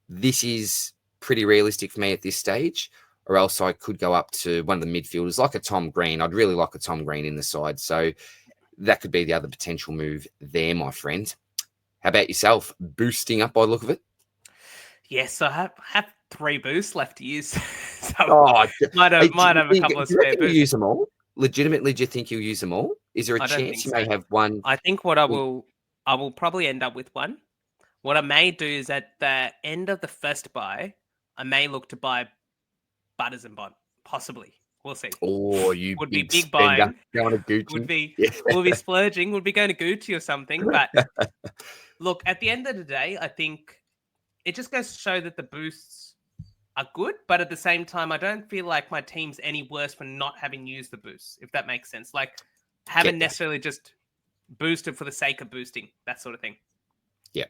S1: this is pretty realistic for me at this stage, or else I could go up to one of the midfielders like a Tom Green. I'd really like a Tom Green in the side. So that could be the other potential move there, my friend. How about yourself? Boosting up by the look of it?
S2: Yes, I have 3 boosts left to use. So might have a couple of spare boosts.
S1: Use them all? Legitimately, do you think you'll use them all? Is there a chance you may have one?
S2: I think what I will probably end up with one. What I may do is at the end of the first buy, I may look to buy Butters and Bond, possibly. We'll see.
S1: Oh, you
S2: would be big buying. Would be we'll be splurging. Would be going to Gucci or something. But look, at the end of the day, I think it just goes to show that the boosts are good. But at the same time, I don't feel like my team's any worse for not having used the boosts, if that makes sense. Like, haven't necessarily just boosted for the sake of boosting, that sort of thing.
S1: Yeah.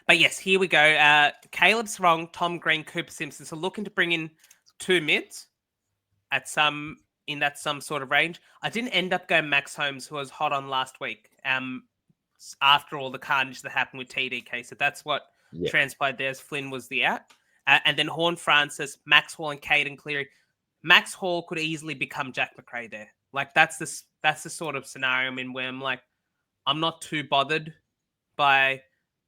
S2: But yes, here we go. Caleb Sarong, Tom Green, Cooper Simpson. So looking to bring in 2 mids at some sort of range. I didn't end up going Max Holmes, who was hot on last week. After all the carnage that happened with TDK, so that's what transpired there. As Flynn was the out, and then Horn Francis, Max Hall, and Caden Cleary. Max Hall could easily become Jack McRae there. Like that's the sort of scenario I'm in where I'm like, I'm not too bothered by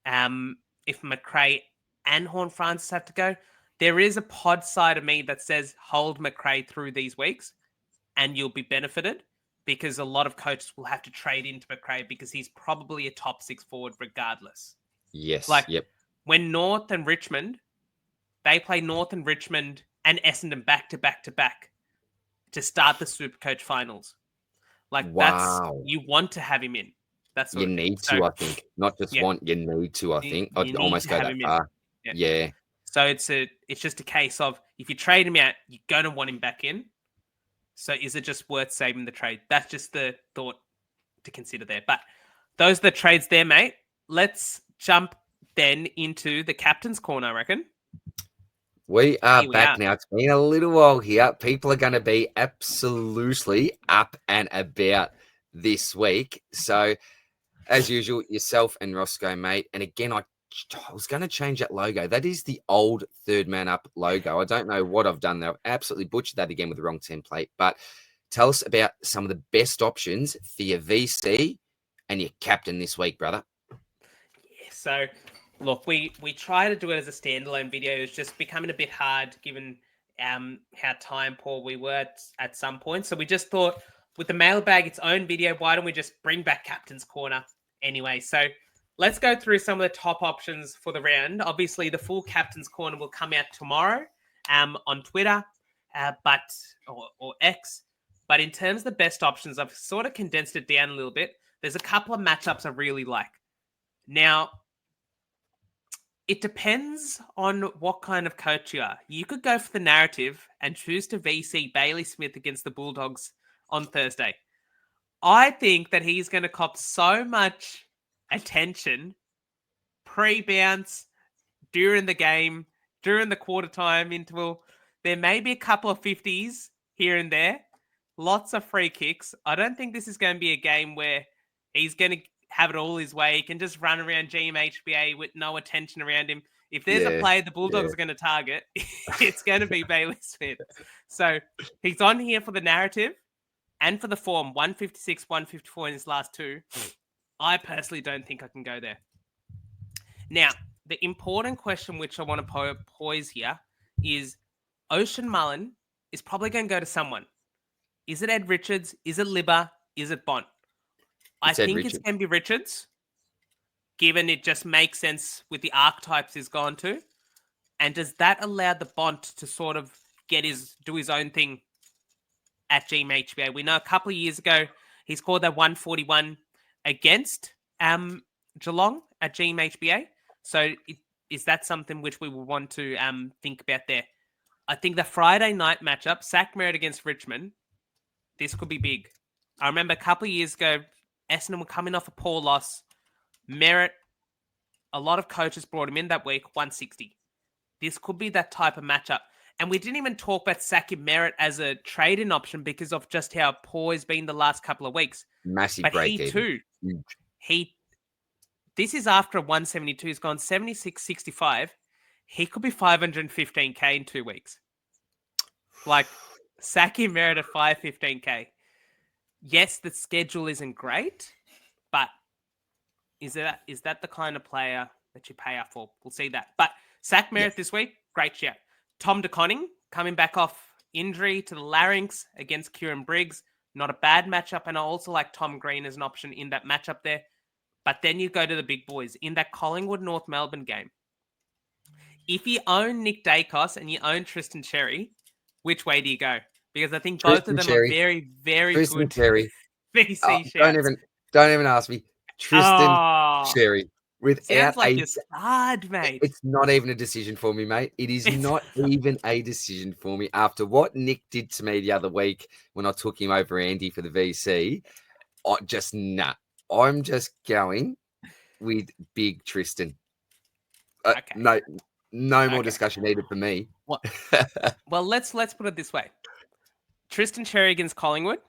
S2: if McRae and Horn Francis have to go. There is a pod side of me that says hold McRae through these weeks and you'll be benefited, because a lot of coaches will have to trade into McRae because he's probably a top 6 forward regardless.
S1: Yes.
S2: When North and Richmond, they play North and Richmond and Essendon back to back to back to start the Supercoach finals. That's, you want to have him in. That's
S1: you need to, I think. Not just want, you need to, I think. I'd almost go that far. Yeah.
S2: So it's just a case of, if you trade him out, you're going to want him back in. So is it just worth saving the trade? That's just the thought to consider there. But those are the trades there, mate. Let's jump then into the captain's corner, I reckon.
S1: We are back now. It's been a little while here. People are going to be absolutely up and about this week. So, as usual, yourself and Rossco, mate. And again, I was going to change that logo. That is the old third man up logo. I don't know what I've done there. I've absolutely butchered that again with the wrong template. But tell us about some of the best options for your VC and your captain this week, brother.
S2: Yeah, so look, we try to do it as a standalone video. It's just becoming a bit hard given how time poor we were at some point. So we just thought, with the mailbag its own video, why don't we just bring back Captain's Corner anyway? So let's go through some of the top options for the round. Obviously, the full Captain's Corner will come out tomorrow on Twitter or X. But in terms of the best options, I've sort of condensed it down a little bit. There's a couple of matchups I really like. Now, it depends on what kind of coach you are. You could go for the narrative and choose to VC Bailey Smith against the Bulldogs on Thursday. I think that he's going to cop so much attention pre-bounce, during the game, during the quarter time interval. There may be a couple of 50s here and there. Lots of free kicks. I don't think this is going to be a game where he's going to have it all his way. He can just run around GMHBA with no attention around him. If there's a play the Bulldogs are going to target, it's going to be Bailey Smith. So he's on here for the narrative and for the form. 156, 154 in his last two. I personally don't think I can go there. Now, the important question which I want to poise here is Ocean Mullen is probably going to go to someone. Is it Ed Richards? Is it Libba? Is it Bont? I think it's going to be Richards, given it just makes sense with the archetypes he's gone to. And does that allow the Bont to sort of do his own thing at GMHBA? We know a couple of years ago, he scored that 141 against Geelong at GMHBA. So is that something which we will want to think about there? I think the Friday night matchup, Sack Merritt against Richmond, this could be big. I remember a couple of years ago, Essendon were coming off a poor loss. Merritt, a lot of coaches brought him in that week, 160. This could be that type of matchup. And we didn't even talk about Saki Merritt as a trade-in option because of just how poor he's been the last couple of weeks.
S1: Massive
S2: but
S1: break.
S2: He too, this is after a 172. He's gone 76-65. He could be 515K in 2 weeks. Like, Saki Merritt at 515K. Yes, the schedule isn't great, but is that the kind of player that you pay up for? We'll see that. But Sack Merritt this week, great shout. Tom DeConning coming back off injury to the larynx against Kieran Briggs. Not a bad matchup, and I also like Tom Green as an option in that matchup there. But then you go to the big boys in that Collingwood North Melbourne game. If you own Nick Dacos and you own Tristan Cherry, which way do you go? Because I think both of them are very, very good
S1: Cherry.
S2: VC shouts.
S1: Don't even ask me. Tristan Cherry.
S2: Sounds like you're hard, mate.
S1: It's not even a decision for me, mate. It is not even a decision for me. After what Nick did to me the other week when I took him over Andy for the VC, I'm just going with big Tristan.
S2: Okay.
S1: No, No more
S2: Okay.
S1: discussion needed for me.
S2: What? Well, let's put it this way: Tristan Cherry against Collingwood,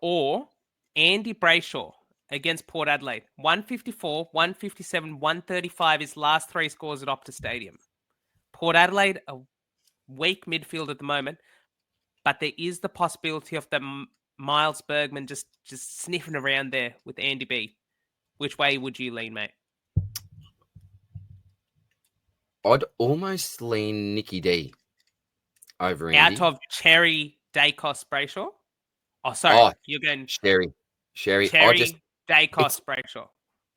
S2: or Andy Brayshaw against Port Adelaide. 154, 157, 135 is last three scores at Optus Stadium. Port Adelaide, a weak midfield at the moment, but there is the possibility of the Miles Bergman just sniffing around there with Andy B. Which way would you lean, mate?
S1: I'd almost lean Nicky D over Andy.
S2: Out of Cherry, Dacos, Brayshaw? Oh, sorry.
S1: Oh,
S2: You're going
S1: Sherry.
S2: Cherry, Dacos, Brayshaw.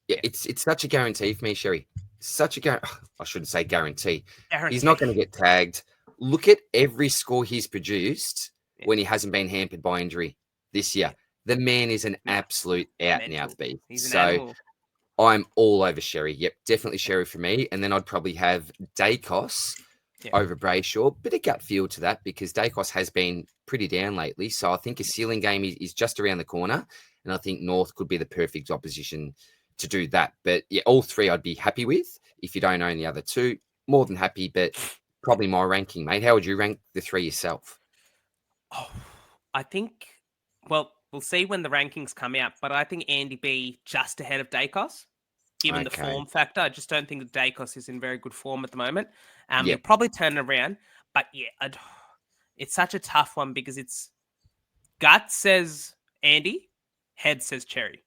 S1: Yeah, it's such a guarantee for me, Sherry. Such a guarantee. I shouldn't say guarantee. He's
S2: Guarantee.
S1: not going to get tagged. Look at every score he's produced when he hasn't been hampered by injury this year. The man is an absolute out-and-out beast.
S2: He's an
S1: So
S2: animal.
S1: I'm all over Sherry. Yep, definitely Sherry for me. And then I'd probably have Dacos over Brayshaw. Bit of gut feel to that because Dacos has been pretty down lately. So I think a ceiling game is just around the corner. And I think North could be the perfect opposition to do that. But yeah, all three I'd be happy with. If you don't own the other two, more than happy, but probably my ranking, mate. How would you rank the three yourself?
S2: Oh, I think, well, we'll see when the rankings come out, but I think Andy B just ahead of Dacos, given the form factor. I just don't think that Dacos is in very good form at the moment. He'll probably turn it around, but yeah, it's such a tough one because it's gut says Andy, head says Cherry.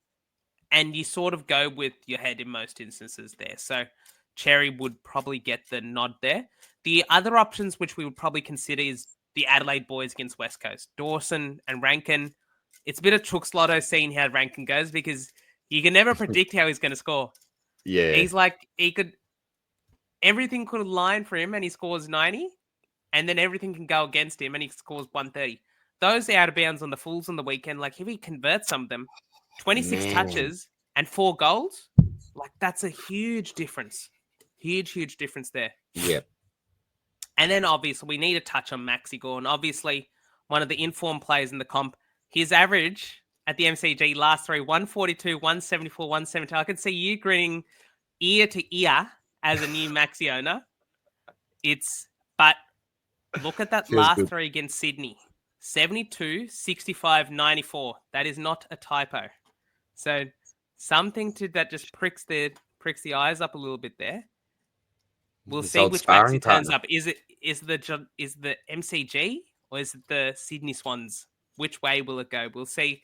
S2: And you sort of go with your head in most instances there. So Cherry would probably get the nod there. The other options which we would probably consider is the Adelaide boys against West Coast. Dawson and Rankin. It's a bit of Chook's Lotto seeing how Rankin goes because you can never predict how he's going to score.
S1: Yeah.
S2: He's like, everything could align for him and he scores 90 and then everything can go against him and he scores 130. Those out of bounds on the Fools on the weekend, like if he converts some of them, 26 touches and 4 goals, like that's a huge difference. Huge difference there.
S1: Yeah.
S2: And then obviously we need to touch on Maxi Gawn. Obviously, one of the informed players in the comp. His average at the MCG last three, 142, 174, 172. I could see you grinning ear to ear as a new Maxi owner. But look at that last three against Sydney. 72, 65, 94. That is not a typo. So something that just pricks the eyes up a little bit there. We'll see which Maxi turns up. Is the MCG or is it the Sydney Swans? Which way will it go? We'll see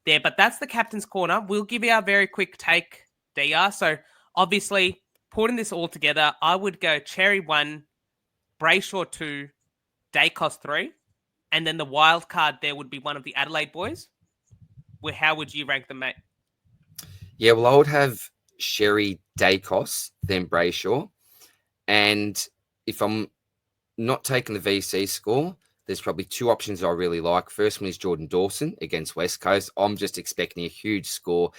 S2: there. But that's the captain's corner. We'll give you our very quick take, DR. So obviously, putting this all together, I would go Cherry 1, Brayshaw 2, Dacos 3, and then the wild card there would be one of the Adelaide boys. How would you rank them, mate?
S1: Yeah, well, I would have Sherry, Dacos, then Brayshaw. And if I'm not taking the VC score, there's probably two options I really like. First one is Jordan Dawson against West Coast. I'm just expecting a huge score.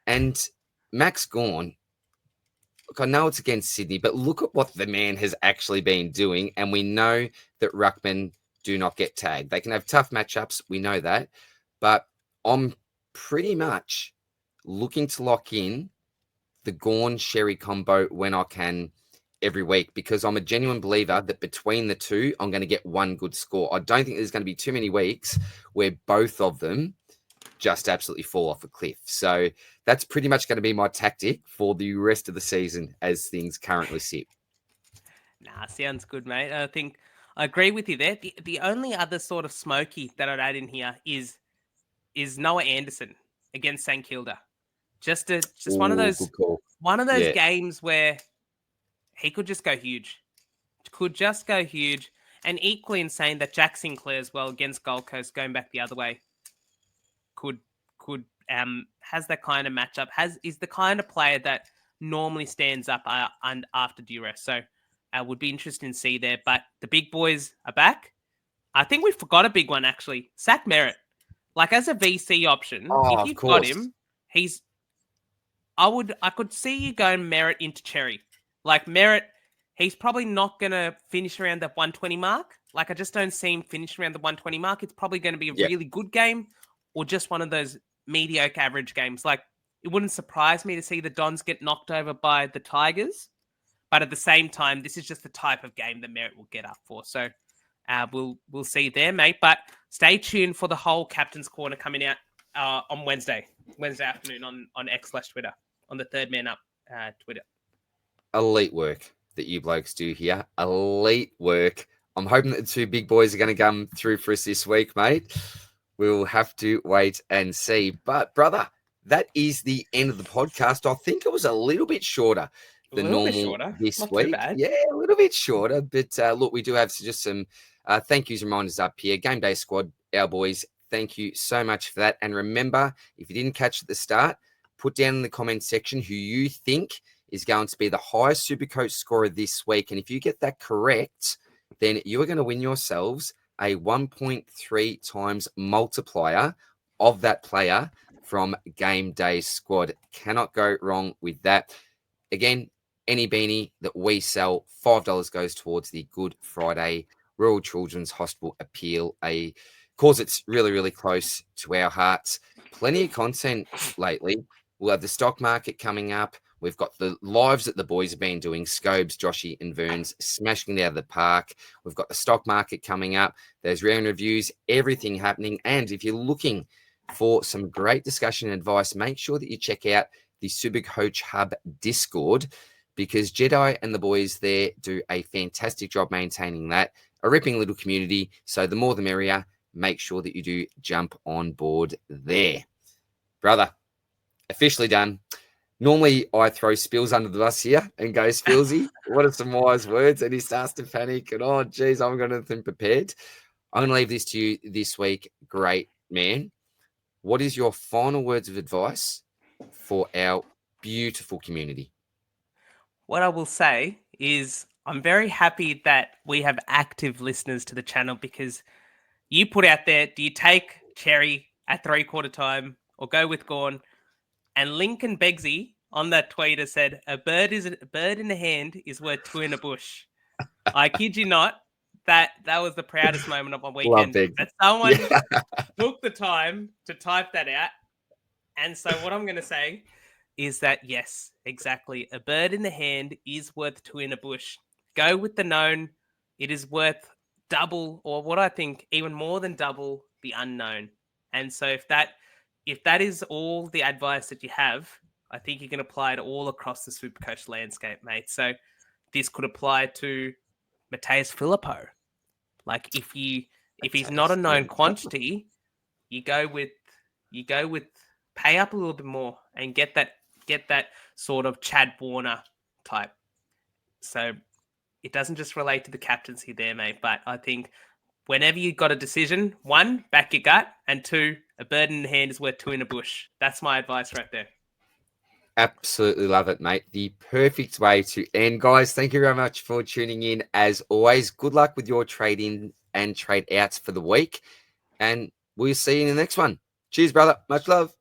S1: And Max Gawn, look, I know it's against Sydney, but look at what the man has actually been doing. And we know that ruckmen do not get tagged. They can have tough matchups. We know that. But I'm pretty much looking to lock in the Gawn-Sherry combo when I can every week because I'm a genuine believer that between the two, I'm going to get one good score. I don't think there's going to be too many weeks where both of them just absolutely fall off a cliff. So that's pretty much going to be my tactic for the rest of the season as things currently sit.
S2: Nah, sounds good, mate. I think I agree with you there. The only other sort of smoky that I'd add in here is Noah Anderson against St Kilda. Just one of those games where he could just go huge. And equally insane that Jack Sinclair as well against Gold Coast going back the other way could has that kind of matchup, is the kind of player that normally stands up and after duress. So would be interesting to see there. But the big boys are back. I think we forgot a big one actually. Zach Merritt. Like as a VC option, if you've got him, I could see you going Merritt into Cherry. Like Merritt, he's probably not going to finish around the 120 mark. Like I just don't see him finish around the 120 mark. It's probably going to be a really good game or just one of those mediocre average games. Like it wouldn't surprise me to see the Dons get knocked over by the Tigers, But at the same time, this is just the type of game that Merritt will get up for. So we'll see there, mate. But stay tuned for the whole Captain's Corner coming out on Wednesday afternoon on X/Twitter, on the Third Man Up Twitter.
S1: Elite work that you blokes do here. Elite work. I'm hoping that the two big boys are going to come through for us this week, mate. We'll have to wait and see. But, brother, that is the end of the podcast. I think it was a little bit shorter than normal this week. Yeah, a little bit shorter. But, look, we do have just some thank yous reminders up here. Game Day Squad, our boys, thank you so much for that. And remember, if you didn't catch at the start, put down in the comment section who you think is going to be the highest Supercoach scorer this week. And if you get that correct, then you are going to win yourselves a 1.3 times multiplier of that player from Game Day Squad. Cannot go wrong with that. Again, any beanie that we sell, $5 goes towards the Good Friday Royal Children's Hospital appeal, a cause it's really, really close to our hearts. Plenty of content lately. We'll have the stock market coming up. We've got the lives that the boys have been doing, Scobes, Joshy and Verns, smashing it out of the park. We've got the stock market coming up. There's round reviews, everything happening. And if you're looking for some great discussion and advice, make sure that you check out the Supercoach Hub Discord, because Jedi and the boys there do a fantastic job maintaining that. A ripping little community. So the more the merrier. Make sure that you do jump on board there. Brother, officially done. Normally, I throw Spills under the bus here and go, Spillsy, what are some wise words? And he starts to panic and, oh, geez, I'm going to think prepared. I'm going to leave this to you this week. Great, man. What is your final words of advice for our beautiful community?
S2: What I will say is I'm very happy that we have active listeners to the channel, because you put out there, do you take Cherry at 3/4 time or go with Gorn? And Lincoln Begsy on that tweet has said, a bird in the hand is worth two in a bush. I kid you not, that was the proudest moment of my weekend. That someone took the time to type that out. And so what I'm going to say is that, yes, exactly. A bird in the hand is worth two in a bush. Go with the known. It is worth double, or what I think even more than double, the unknown. And so if that is all the advice that you have, I think you can apply it all across the Supercoach landscape, mate. So this could apply to Mateus Filippo. Like if he's not a known quantity, you go with pay up a little bit more and get that sort of Chad Warner type. So it doesn't just relate to the captaincy there, mate. But I think whenever you got a decision, one, back your gut, and two, a bird in the hand is worth two in a bush. That's my advice right there.
S1: Absolutely love it, mate. The perfect way to end. Guys, thank you very much for tuning in. As always, good luck with your trade-in and trade-outs for the week. And we'll see you in the next one. Cheers, brother. Much love.